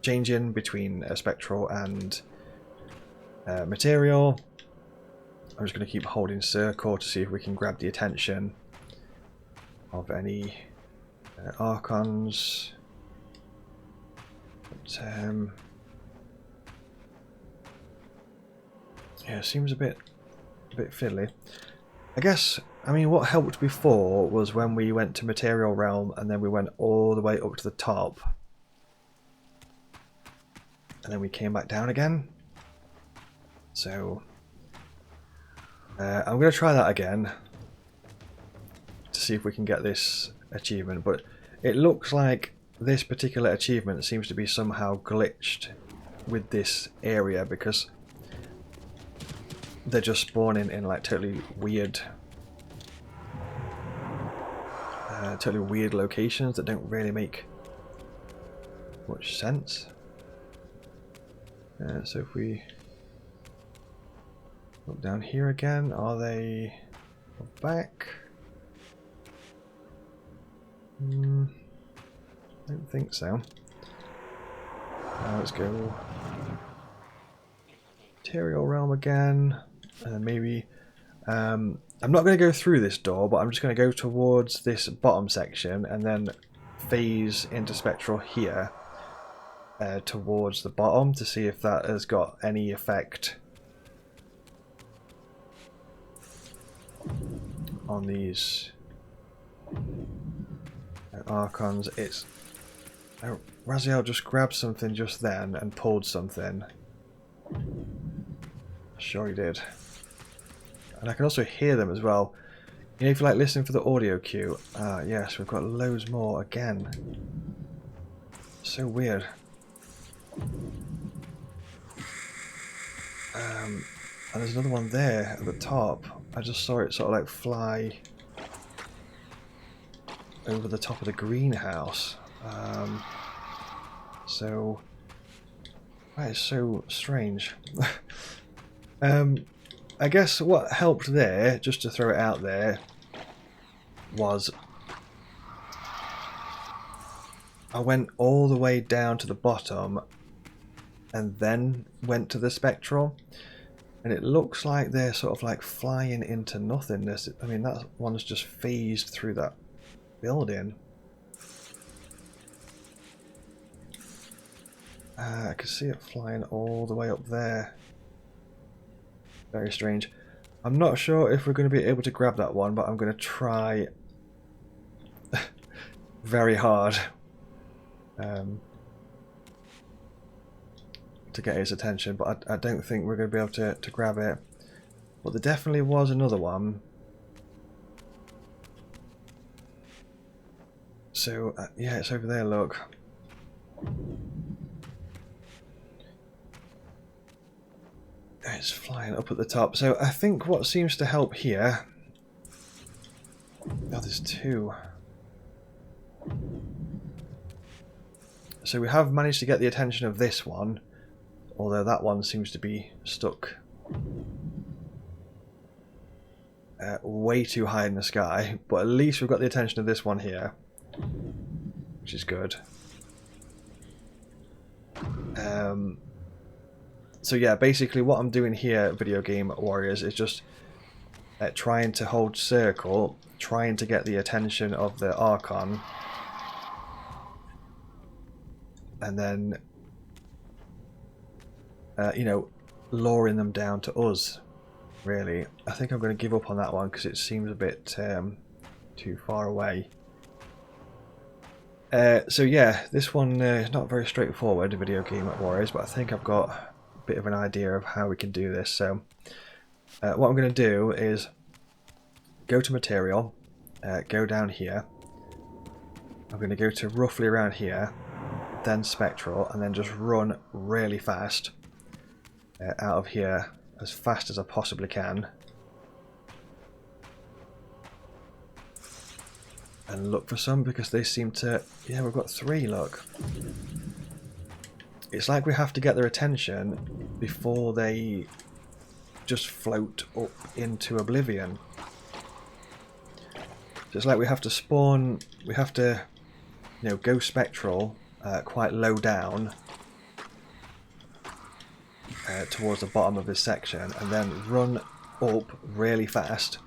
changing between spectral and material. I'm just going to keep holding circle to see if we can grab the attention of any Archons. But, yeah, it seems a bit fiddly. I guess, I mean, what helped before was when we went to Material Realm and then we went all the way up to the top. And then we came back down again. So, I'm going to try that again to see if we can get this achievement. But it looks like this particular achievement seems to be somehow glitched with this area, because they're just spawning in like totally weird totally weird locations that don't really make much sense. So if we look down here again, are they back? I don't think so. Let's go Material Realm again, and then maybe I'm not going to go through this door, but I'm just going to go towards this bottom section and then phase into Spectral here towards the bottom to see if that has got any effect on these Archons. It's Raziel just grabbed something just then and pulled something. Sure he did. And I can also hear them as well. You know, if you like listening for the audio cue, yes, we've got loads more again. So weird. And there's another one there at the top. I just saw it sort of like fly over the top of the greenhouse. So that is so strange. I guess what helped there, just to throw it out there, was I went all the way down to the bottom and then went to the Spectral, and it looks like they're sort of like flying into nothingness. I mean, that one's just phased through that building. I can see it flying all the way up there. Very strange. I'm not sure if we're going to be able to grab that one, but I'm going to try very hard to get his attention, but I don't think we're going to be able to grab it. But there definitely was another one. So yeah, it's over there, look. It's flying up at the top. So I think what seems to help here... Oh, there's two. So we have managed to get the attention of this one, although that one seems to be stuck way too high in the sky. But at least we've got the attention of this one here, which is good. So yeah, basically what I'm doing here, Video Game Warriors, is just trying to hold circle, trying to get the attention of the Archon, and then, you know, luring them down to us, really. I think I'm going to give up on that one because it seems a bit too far away. So yeah, this one is not very straightforward, Video Game Warriors, but I think I've got bit of an idea of how we can do this. So what I'm going to do is go to material, go down here. I'm going to go to roughly around here, then Spectral, and then just run really fast out of here as fast as I possibly can, and look for some, because they seem to... Yeah, we've got three, look. It's like we have to get their attention before they just float up into oblivion. So it's like we have to spawn, we have to, you know, go Spectral quite low down towards the bottom of this section, and then run up really fast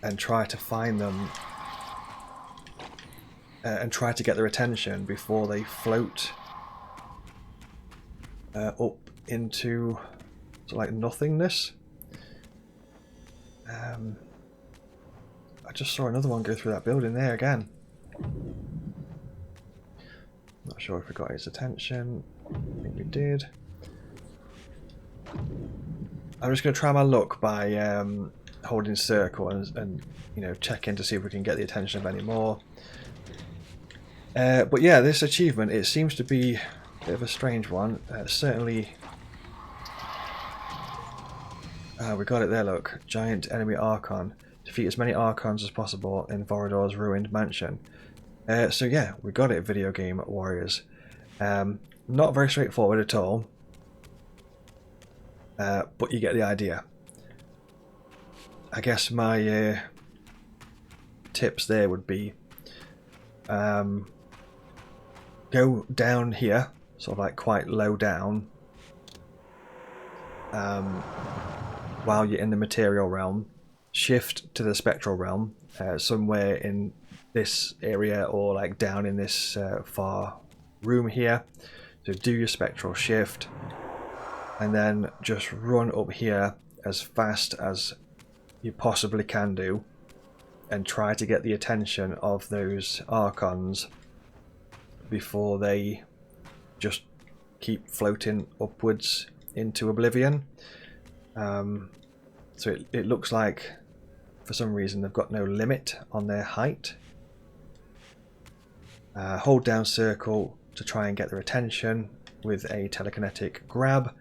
and try to find them and try to get their attention before they float up into sort of like nothingness. I just saw another one go through that building there again. Not sure if we got his attention. I think we did. I'm just going to try my luck by holding circle and you know, checking to see if we can get the attention of any more. But yeah, this achievement, it seems to be a bit of a strange one. Certainly, we got it there. Look, giant enemy Archon. defeat as many Archons as possible in Vorador's ruined mansion. So yeah, we got it, video game warriors. Not very straightforward at all, but you get the idea. I guess my tips there would be go down here, sort of like quite low down, while you're in the material realm. Shift to the spectral realm, somewhere in this area or like down in this far room here. So do your spectral shift and then just run up here as fast as you possibly can do and try to get the attention of those Archons before they just keep floating upwards into oblivion. So it looks like for some reason they've got no limit on their height. Hold down circle to try and get their attention with a telekinetic grab,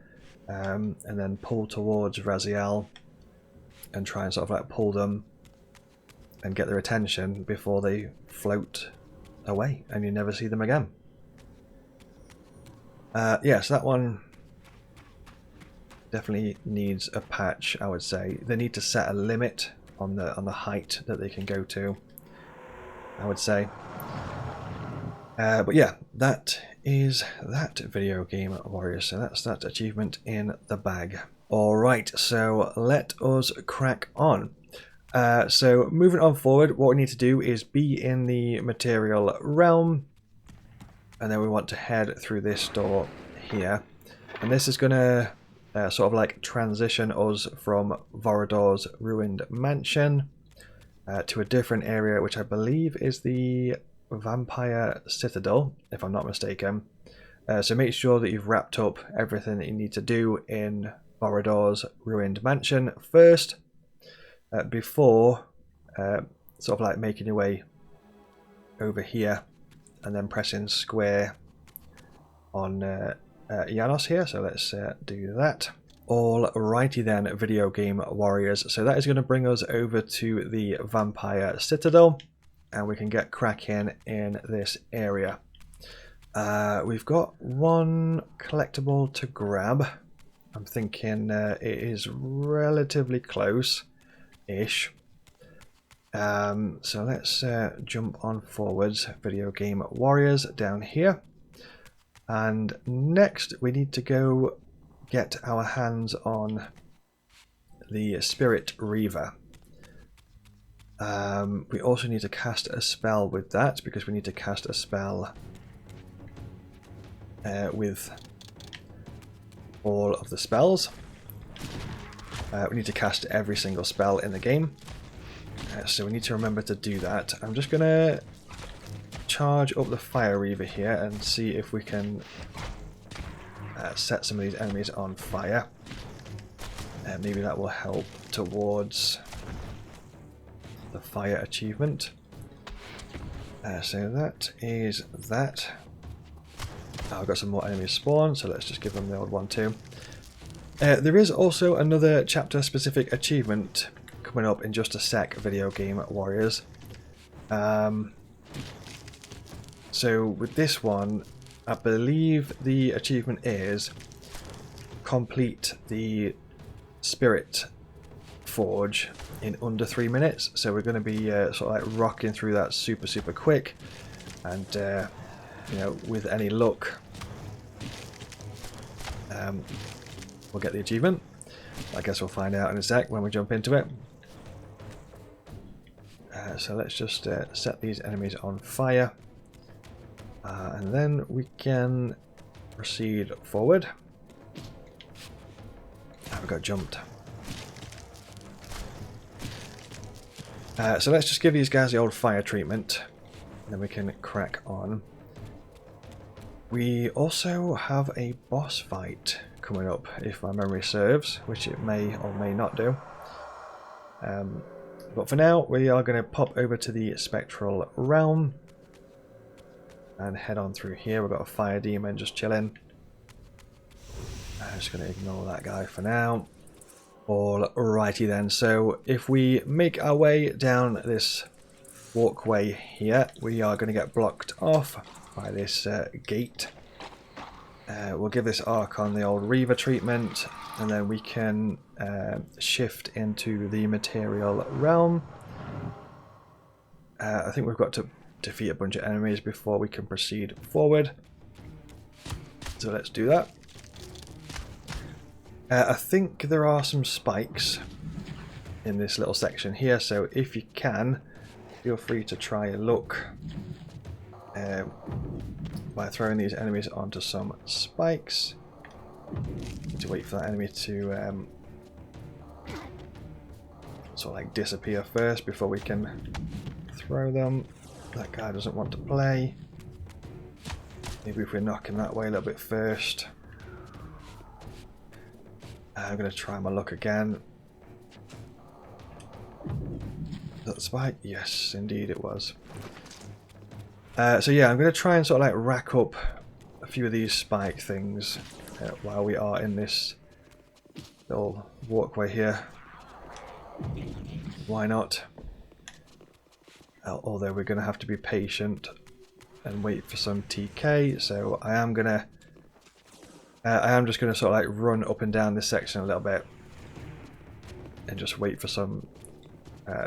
and then pull towards Raziel and try and sort of like pull them and get their attention before they float away and you never see them again. Yeah, so that one definitely needs a patch, I would say. They need to set a limit on the height that they can go to, I would say. But yeah, that is that, video game warriors. So that's that achievement in the bag. Alright, so let us crack on. So moving on forward, what we need to do is be in the material realm, and then we want to head through this door here. And this is going to sort of like transition us from Vorador's ruined mansion to a different area, which I believe is the Vampire Citadel, if I'm not mistaken. So make sure that you've wrapped up everything that you need to do in Vorador's ruined mansion first, before sort of like making your way over here and then pressing square on Janos here. So let's do that. Alrighty then, video game warriors. So that is going to bring us over to the Vampire Citadel, and we can get cracking in this area. We've got one collectible to grab. I'm thinking it is relatively close-ish. So let's jump on forwards, video game warriors, down here. And next we need to go get our hands on the Spirit Reaver. We also need to cast a spell with that, because we need to cast a spell with all of the spells. We need to cast every single spell in the game, so we need to remember to do that. I'm just going to charge up the Fire Reaver here and see if we can set some of these enemies on fire. Maybe that will help towards the fire achievement. So that is that. I've got some more enemies spawn, so let's just give them the old one too. There is also another chapter specific achievement coming up in just a sec, video game warriors. So with this one, I believe the achievement is complete the Spirit Forge in under 3 minutes. So we're going to be sort of like rocking through that super quick, and you know, with any luck, we'll get the achievement. I guess we'll find out in a sec when we jump into it. So let's just set these enemies on fire, and then we can proceed forward. We got jumped. So let's just give these guys the old fire treatment, and then we can crack on. We also have a boss fight coming up, if my memory serves, which it may or may not do. But for now, we are going to pop over to the Spectral Realm and head on through here. We've got a fire demon just chilling. I'm just going to ignore that guy for now. Alrighty then, so if we make our way down this walkway here, we are going to get blocked off by this gate. We'll give this Archon the old Reaver treatment, and then we can shift into the material realm. I think we've got to defeat a bunch of enemies before we can proceed forward. So let's do that. I think there are some spikes in this little section here, so if you can, feel free to try and look by throwing these enemies onto some spikes. Need to wait for that enemy to sort of like disappear first before we can throw them. That guy doesn't want to play. Maybe if we knock him that way a little bit first. I'm going to try my luck again. Is that the spike? Yes, indeed it was. So yeah, I'm going to try and sort of like rack up a few of these spike things while we are in this little walkway here. Why not? Although we're going to have to be patient and wait for some TK, so I am just going to sort of like run up and down this section a little bit and just wait for some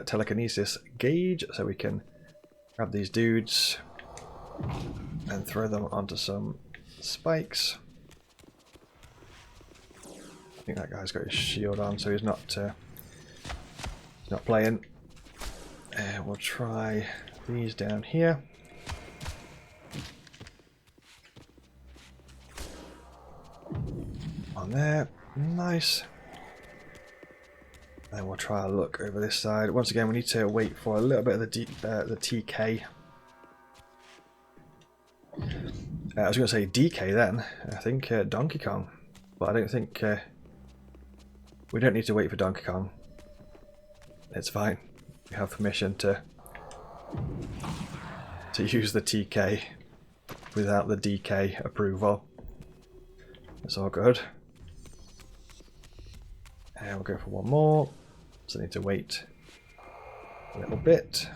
telekinesis gauge so we can grab these dudes and throw them onto some spikes. I think that guy's got his shield on, so he's not playing. We'll try these down here. On there, nice. Then we'll try a look over this side. Once again, we need to wait for a little bit of the TK. I was going to say DK then. I think Donkey Kong, but I don't think we don't need to wait for Donkey Kong. It's fine. We have permission to use the TK without the DK approval. It's all good. And we'll go for one more. So I need to wait a little bit.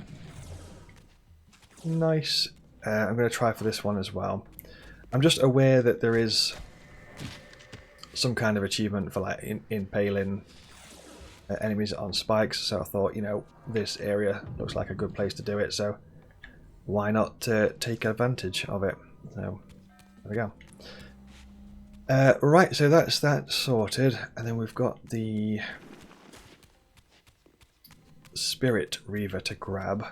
Nice. I'm going to try for this one as well. I'm just aware that there is some kind of achievement for like impaling enemies on spikes, so I thought, you know, this area looks like a good place to do it, so why not take advantage of it. So there we go. Right, so that's that sorted, and then we've got the Spirit Reaver to grab.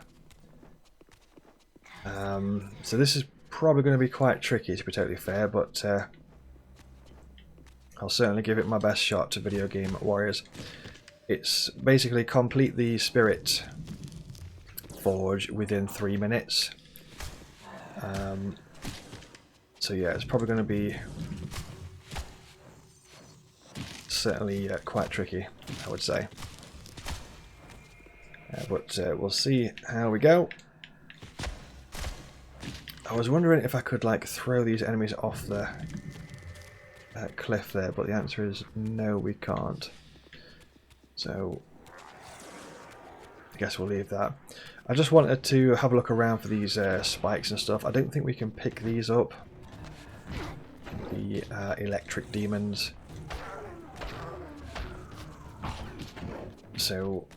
So this is probably going to be quite tricky, to be totally fair, but I'll certainly give it my best shot to Video Game Warriors. It's basically complete the Spirit Forge within 3 minutes. So yeah, it's probably going to be certainly quite tricky, I would say. But we'll see how we go. I was wondering if I could like throw these enemies off the cliff there, but the answer is no, we can't. So I guess we'll leave that. I just wanted to have a look around for these spikes and stuff. I don't think we can pick these up. The electric demons. So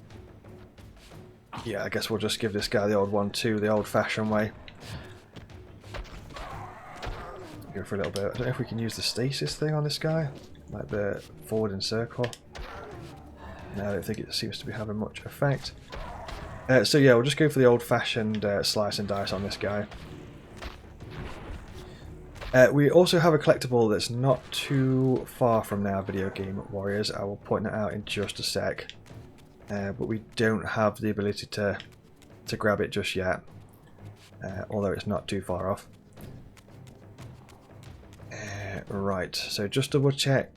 yeah, I guess we'll just give this guy the old one too, the old-fashioned way. Go for a little bit. I don't know if we can use the stasis thing on this guy, like the forward and circle. No, I don't think it seems to be having much effect. So yeah, we'll just go for the old-fashioned slice and dice on this guy. We also have a collectible that's not too far from now, Video Game Warriors. I will point that out in just a sec. But we don't have the ability to grab it just yet, although it's not too far off. Right, so just double check.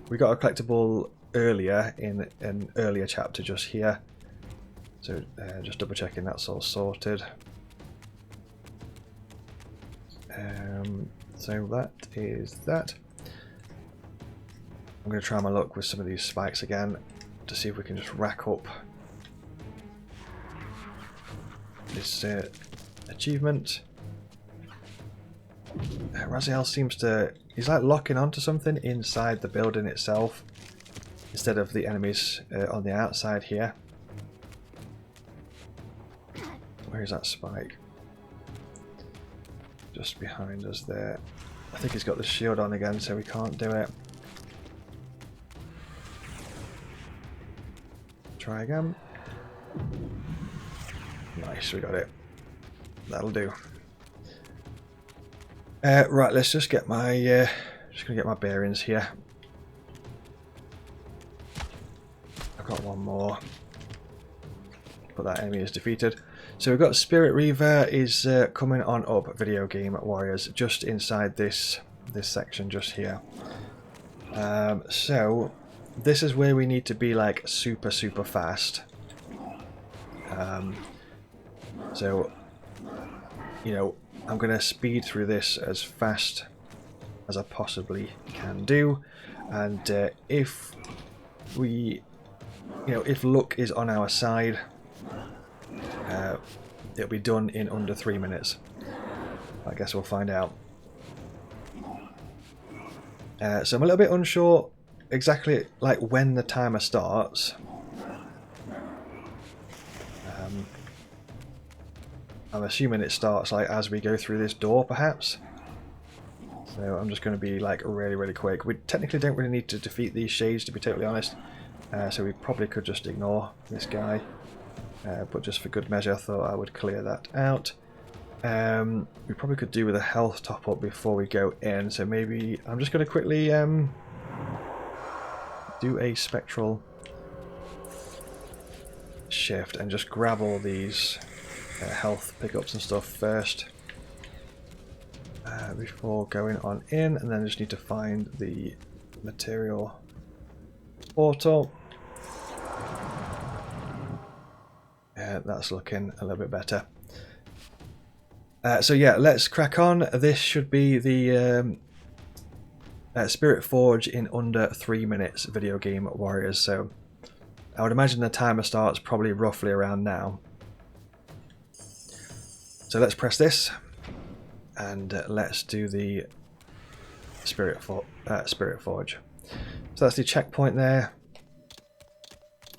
We got a collectible earlier in an earlier chapter just here. So just double checking that's all sorted. So that is that. I'm going to try my luck with some of these spikes again to see if we can just rack up this achievement. Raziel seems to... he's like locking onto something inside the building itself instead of the enemies on the outside here. Where is that spike? Just behind us there. I think he's got the shield on again, so we can't do it. Try again. Nice, we got it. That'll do. Right, let's just get my just gonna get my bearings here. I've got one more, but that enemy is defeated. So we've got Spirit Reaver is coming on up, Video Game Warriors, just inside this section just here. So this is where we need to be like super fast. So you know, I'm going to speed through this as fast as I possibly can do, and if we, you know, if luck is on our side, it'll be done in under 3 minutes. I guess we'll find out. So I'm a little bit unsure exactly like when the timer starts. I'm assuming it starts like as we go through this door, perhaps. So I'm just going to be like really quick. We technically don't really need to defeat these shades, to be totally honest. So we probably could just ignore this guy. But just for good measure, I thought I would clear that out. We probably could do with a health top up before we go in. So maybe I'm just going to quickly do a spectral shift and just grab all these health pickups and stuff first before going on in, and then I just need to find the material portal. That's looking a little bit better. So yeah, let's crack on. This should be the Spirit Forge in under 3 minutes, Video Game Warriors. So I would imagine the timer starts probably roughly around now. So let's press this, and let's do the Spirit Forge. So that's the checkpoint there.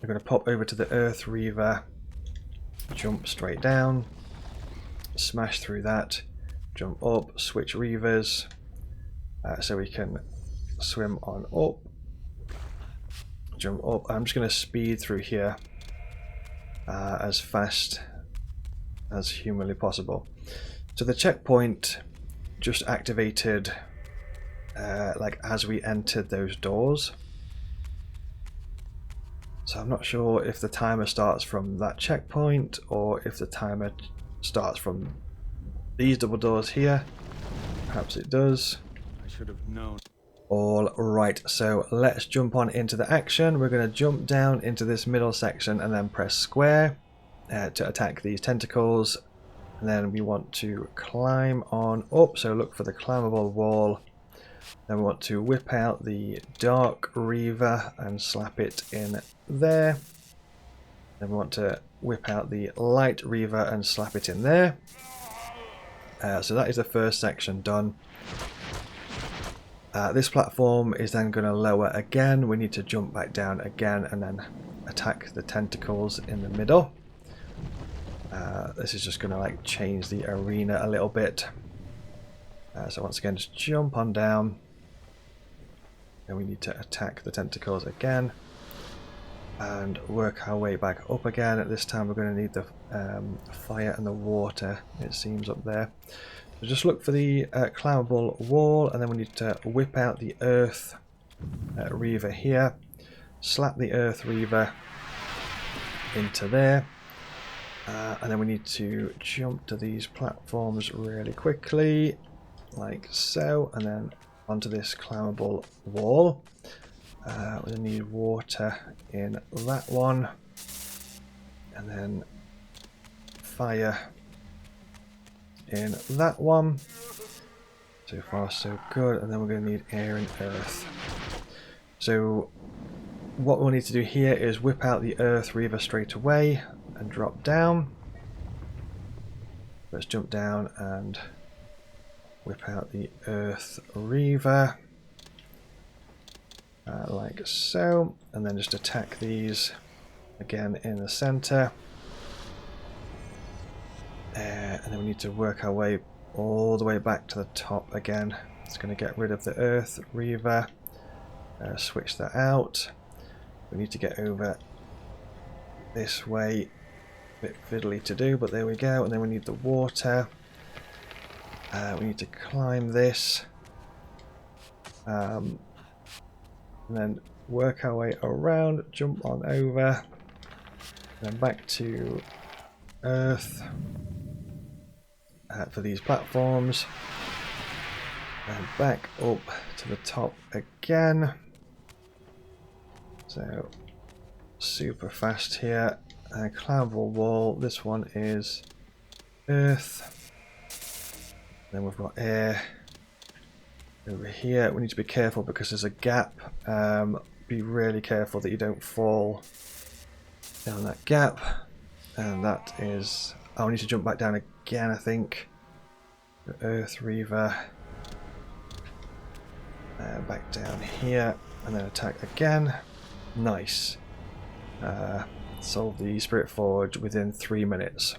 We're going to pop over to the Earth Reaver, jump straight down, smash through that, jump up, switch Reavers, so we can swim on up, jump up. I'm just going to speed through here as fast as humanly possible. So the checkpoint just activated like as we entered those doors. So I'm not sure if the timer starts from that checkpoint or if the timer starts from these double doors here. Perhaps it does. I should have known. All right, so let's jump on into the action. We're going to jump down into this middle section and then press square to attack these tentacles, and then we want to climb on up, so look for the climbable wall. Then we want to whip out the Dark Reaver and slap it in there. Then we want to whip out the Light Reaver and slap it in there. So that is the first section done. This platform is then going to lower again. We need to jump back down again and then attack the tentacles in the middle. This is just going to like change the arena a little bit. So once again, just jump on down. And we need to attack the tentacles again. And work our way back up again. This time we're going to need the fire and the water, it seems, up there. So just look for the climbable wall, and then we need to whip out the Earth Reaver here. Slap the Earth Reaver into there. And then we need to jump to these platforms really quickly, like so, and then onto this climbable wall. We need water in that one, and then fire in that one. So far so good, and then we're going to need air and earth. So what we'll need to do here is whip out the Earth Reaver straight away and drop down. Let's jump down and whip out the Earth Reaver. Like so, and then just attack these again in the center. And then we need to work our way all the way back to the top again. It's going to get rid of the Earth Reaver. Switch that out. We need to get over this way. A bit fiddly to do, but there we go. And then we need the water. We need to climb this. And then work our way around, jump on over, then back to Earth for these platforms, and back up to the top again. So super fast here. Climbable wall, this one is Earth, then we've got air. Over here we need to be careful because there's a gap. Be really careful that you don't fall down that gap. And that is... I'll need to jump back down again, I think. The Earth Reaver. Back down here and then attack again. Nice. Solve the Spirit Forge within 3 minutes.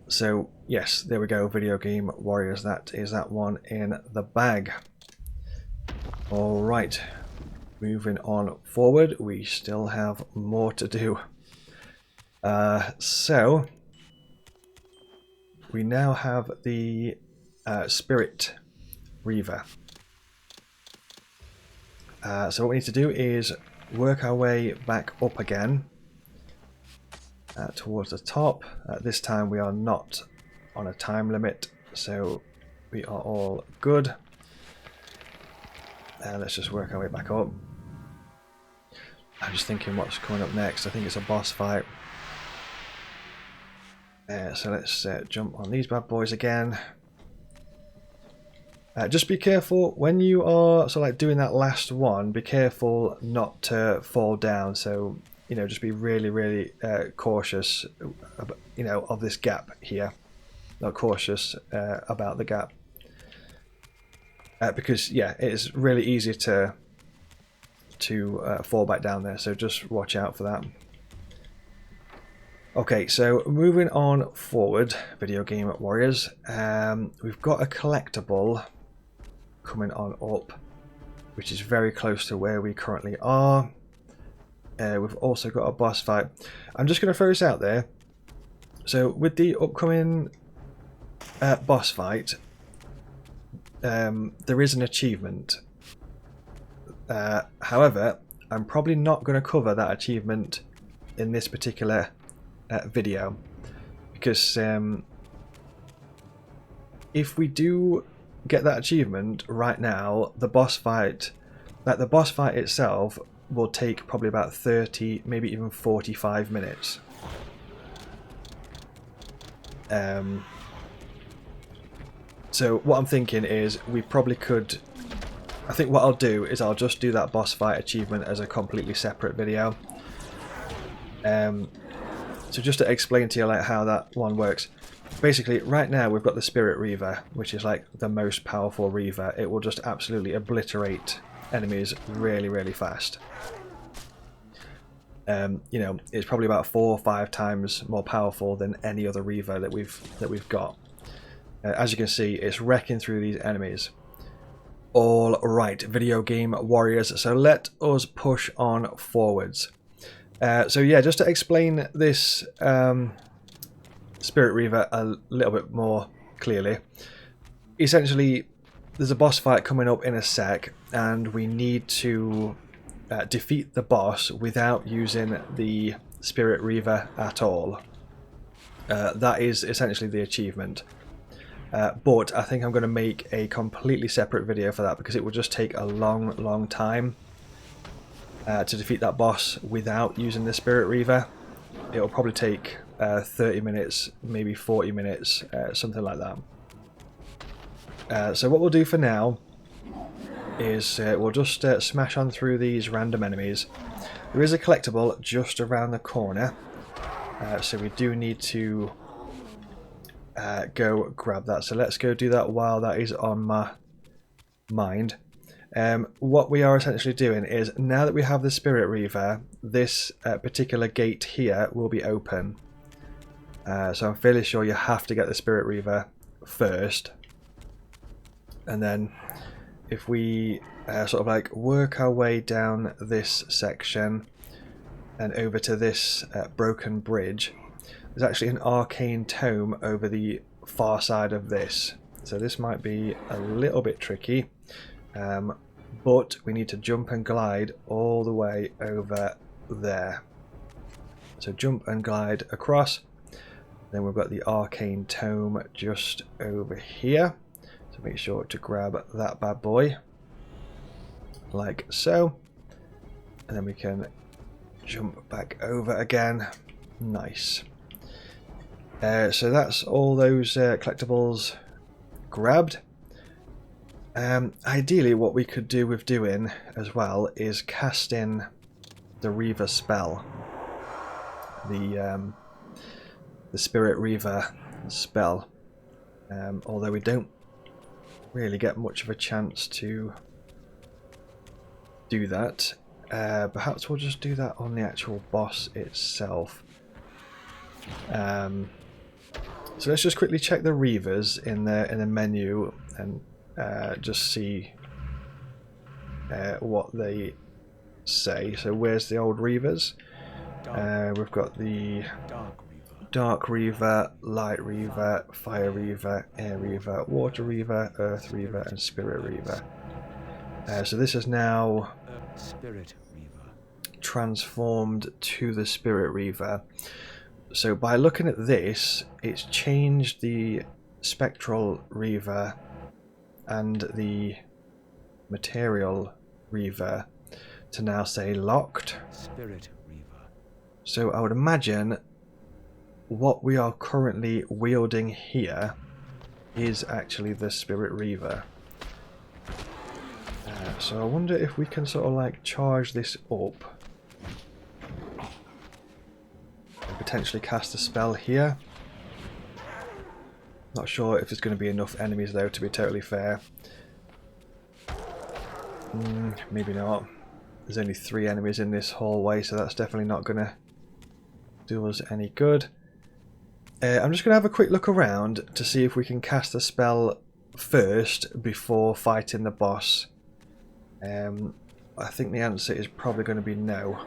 So yes, there we go, Video Game Warriors. That is that one in the bag. Alright, moving on forward, we still have more to do. So we now have the Spirit Reaver. So what we need to do is work our way back up again. Towards the top. This time we are not on a time limit, so we are all good. Let's just work our way back up. I'm just thinking what's coming up next. I think it's a boss fight. So let's jump on these bad boys again. Just be careful when you are doing that last one. Be careful not to fall down. So just be really cautious, of this gap here. Not cautious about the gap, because yeah, it's really easy to fall back down there. So just watch out for that. Okay, so moving on forward, Video Game Warriors. We've got a collectible coming on up, which is very close to where we currently are. We've also got a boss fight. I'm just going to throw this out there. So with the upcoming boss fight, there is an achievement. However, I'm probably not going to cover that achievement in this particular video, because if we do get that achievement right now, the boss fight itself will take probably about 30, maybe even 45 minutes. So what I'm thinking is we probably could... I think what I'll do is I'll just do that boss fight achievement as a completely separate video. So just to explain to you how that one works. Basically, right now we've got the Spirit Reaver, which is the most powerful Reaver. It will just absolutely obliterate enemies really fast. It's probably about 4 or 5 times more powerful than any other Reaver that we've got. As you can see, it's wrecking through these enemies. All right, Video Game Warriors. So let us push on forwards. So yeah, just to explain this Spirit Reaver a little bit more clearly. Essentially, there's a boss fight coming up in a sec, and we need to defeat the boss without using the Spirit Reaver at all. That is essentially the achievement. But I think I'm going to make a completely separate video for that, because it will just take a long time to defeat that boss without using the Spirit Reaver. It'll probably take 30 minutes, maybe 40 minutes, something like that. So what we'll do for now is we'll just smash on through these random enemies. There is a collectible just around the corner, so we do need to go grab that. So let's go do that while that is on my mind. What we are essentially doing is, now that we have the Spirit Reaver, this particular gate here will be open. So I'm fairly sure you have to get the Spirit Reaver first, and then if we sort of like work our way down this section and over to this broken bridge, there's actually an Arcane Tome over the far side of this. So this might be a little bit tricky, but we need to jump and glide all the way over there. So jump and glide across. Then we've got the Arcane Tome just over here. So make sure to grab that bad boy, like so. And then we can jump back over again. Nice. So that's all those collectibles grabbed. Ideally what we could do with doing as well is casting the Reaver spell. The Spirit Reaver spell. Although we don't really get much of a chance to do that. Perhaps we'll just do that on the actual boss itself. So let's just quickly check the Reavers in the menu and just see what they say. So where's the old Reavers? We've got the Dark Reaver, Light Reaver, Fire Reaver, Air Reaver, Water Reaver, Earth Reaver, and Spirit Reaver. So this is now transformed to the Spirit Reaver. So by looking at this, it's changed the Spectral Reaver and the Material Reaver to now say locked. Spirit Reaver. So I would imagine what we are currently wielding here is actually the Spirit Reaver. So I wonder if we can sort of like charge this up and potentially cast a spell here. Not sure if there's going to be enough enemies though, to be totally fair. Maybe not. There's only 3 enemies in this hallway, so that's definitely not going to do us any good. I'm just going to have a quick look around to see if we can cast a spell first before fighting the boss. I think the answer is probably going to be no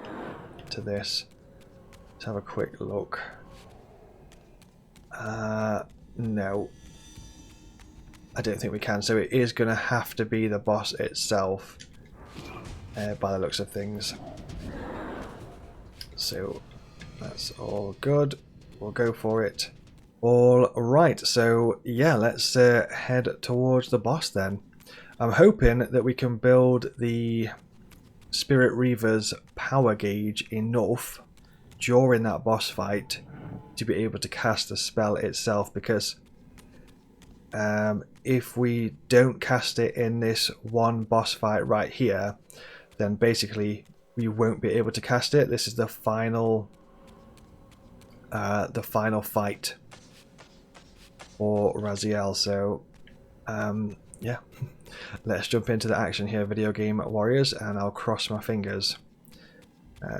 to this. Let's have a quick look. No. I don't think we can, so it is going to have to be the boss itself by the looks of things. So that's all good. We'll go for it. All right, so yeah, let's head towards the boss then. I'm hoping that we can build the Spirit Reaver's power gauge enough during that boss fight to be able to cast the spell itself, because if we don't cast it in this one boss fight right here, then basically we won't be able to cast it. This is the final fight for Raziel. So yeah, let's jump into the action here, video game warriors, and I'll cross my fingers.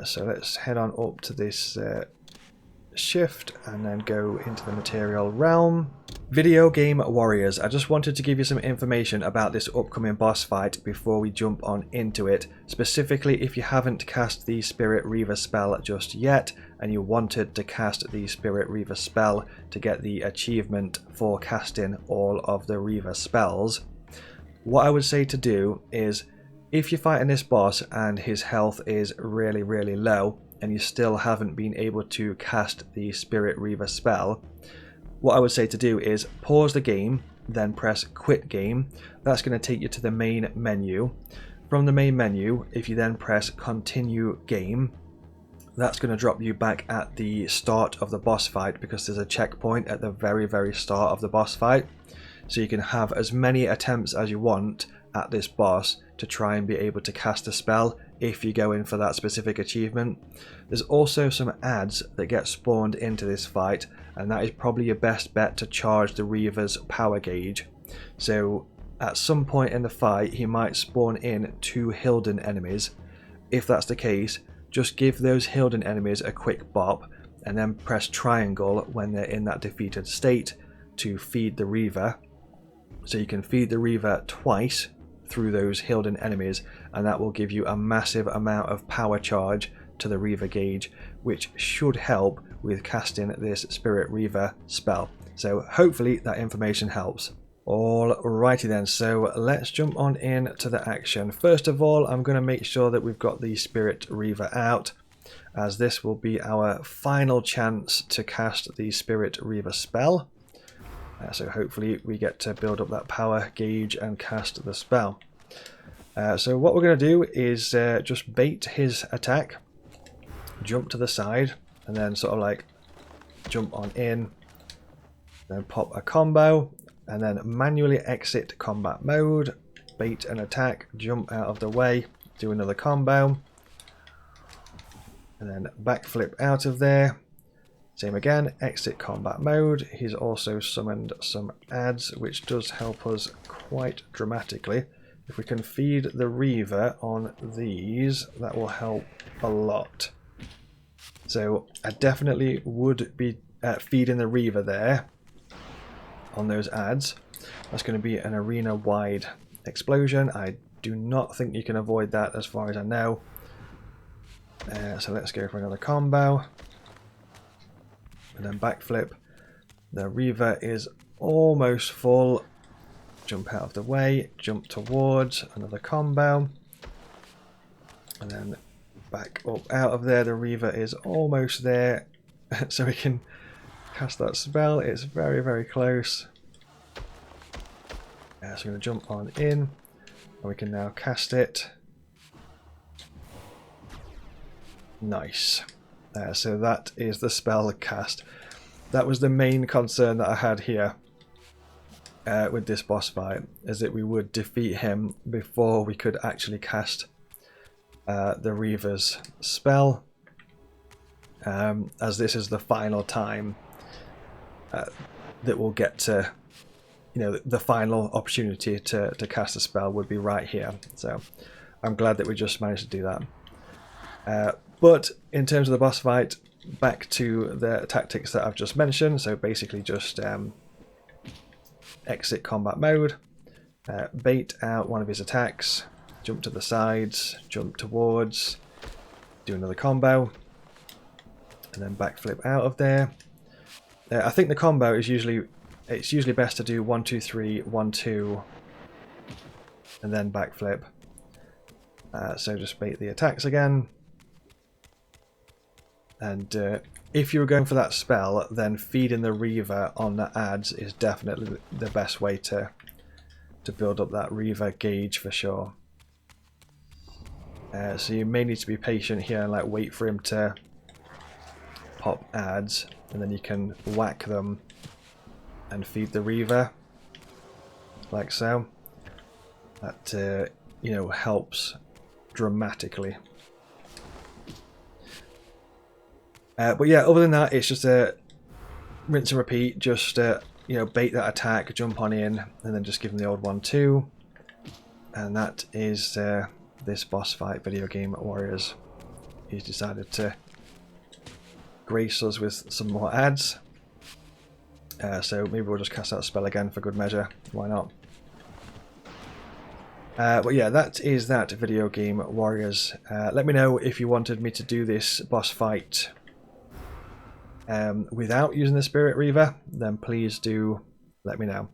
So let's head on up to this shift and then go into the material realm. Video game warriors, I just wanted to give you some information about this upcoming boss fight before we jump on into it. Specifically, if you haven't cast the Spirit Reaver spell just yet and you wanted to cast the Spirit Reaver spell to get the achievement for casting all of the Reaver spells, what I would say to do is, if you're fighting this boss and his health is really, really low and you still haven't been able to cast the Spirit Reaver spell, what I would say to do is pause the game, then press quit game. That's going to take you to the main menu. From the main menu, if you then press continue game, that's going to drop you back at the start of the boss fight, because there's a checkpoint at the very, very start of the boss fight. So you can have as many attempts as you want at this boss to try and be able to cast a spell if you go in for that specific achievement. There's also some adds that get spawned into this fight, and that is probably your best bet to charge the Reaver's power gauge. So at some point in the fight he might spawn in 2 Hilden enemies. If that's the case, just give those Hilden enemies a quick bop and then press triangle when they're in that defeated state to feed the Reaver. So you can feed the Reaver twice through those Hilden enemies, and that will give you a massive amount of power charge to the Reaver gauge, which should help with casting this Spirit Reaver spell. So hopefully that information helps. Alrighty then, so let's jump on in to the action. First of all, I'm going to make sure that we've got the Spirit Reaver out, as this will be our final chance to cast the Spirit Reaver spell. So hopefully we get to build up that power gauge and cast the spell. So what we're going to do is just bait his attack, jump to the side, and then sort of like jump on in, then pop a combo, and then manually exit combat mode, bait an attack, jump out of the way, do another combo, and then backflip out of there. Same again, exit combat mode. He's also summoned some adds, which does help us quite dramatically. If we can feed the Reaver on these, that will help a lot. So I definitely would be feeding the Reaver there on those adds. That's going to be an arena-wide explosion. I do not think you can avoid that as far as I know. So let's go for another combo. And then backflip. The Reaver is almost full. Jump out of the way, jump towards, another combo. And then back up out of there. The Reaver is almost there. So we can cast that spell. It's very, very close. So we're going to jump on in. And we can now cast it. Nice. So that is the spell cast. That was the main concern that I had here with this boss fight, is that we would defeat him before we could actually cast the Reaver's spell, as this is the final time that we'll get to, you know, the final opportunity to cast a spell would be right here. So I'm glad that we just managed to do that. But in terms of the boss fight, back to the tactics that I've just mentioned. So basically just exit combat mode, bait out one of his attacks, jump to the sides, jump towards, do another combo, and then backflip out of there. I think the combo is usually best to do 1 2 3 1 2 and then backflip. So just bait the attacks again. And if you were going for that spell, then feeding the Reaver on the adds is definitely the best way to build up that Reaver gauge for sure. So you may need to be patient here and like wait for him to pop adds, and then you can whack them and feed the Reaver like so. That you know, helps dramatically. But yeah, other than that, it's just a rinse and repeat. Just you know, bait that attack, jump on in, and then just give him the old 1-2. And that is this boss fight, Video Game Warriors. He's decided to grace us with some more adds. So maybe we'll just cast out a spell again for good measure. Why not? But yeah, that is that, Video Game Warriors. Let me know if you wanted me to do this boss fight without using the Spirit Reaver, then please do let me know,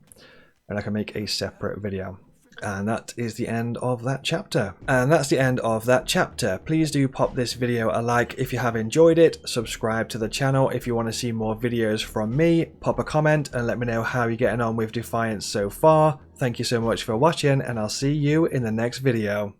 and I can make a separate video. And that is the end of that chapter. And that's the end of that chapter. Please do pop this video a like if you have enjoyed it. Subscribe to the channel if you want to see more videos from me. Pop a comment and let me know how you're getting on with Defiance so far. Thank you so much for watching, and I'll see you in the next video.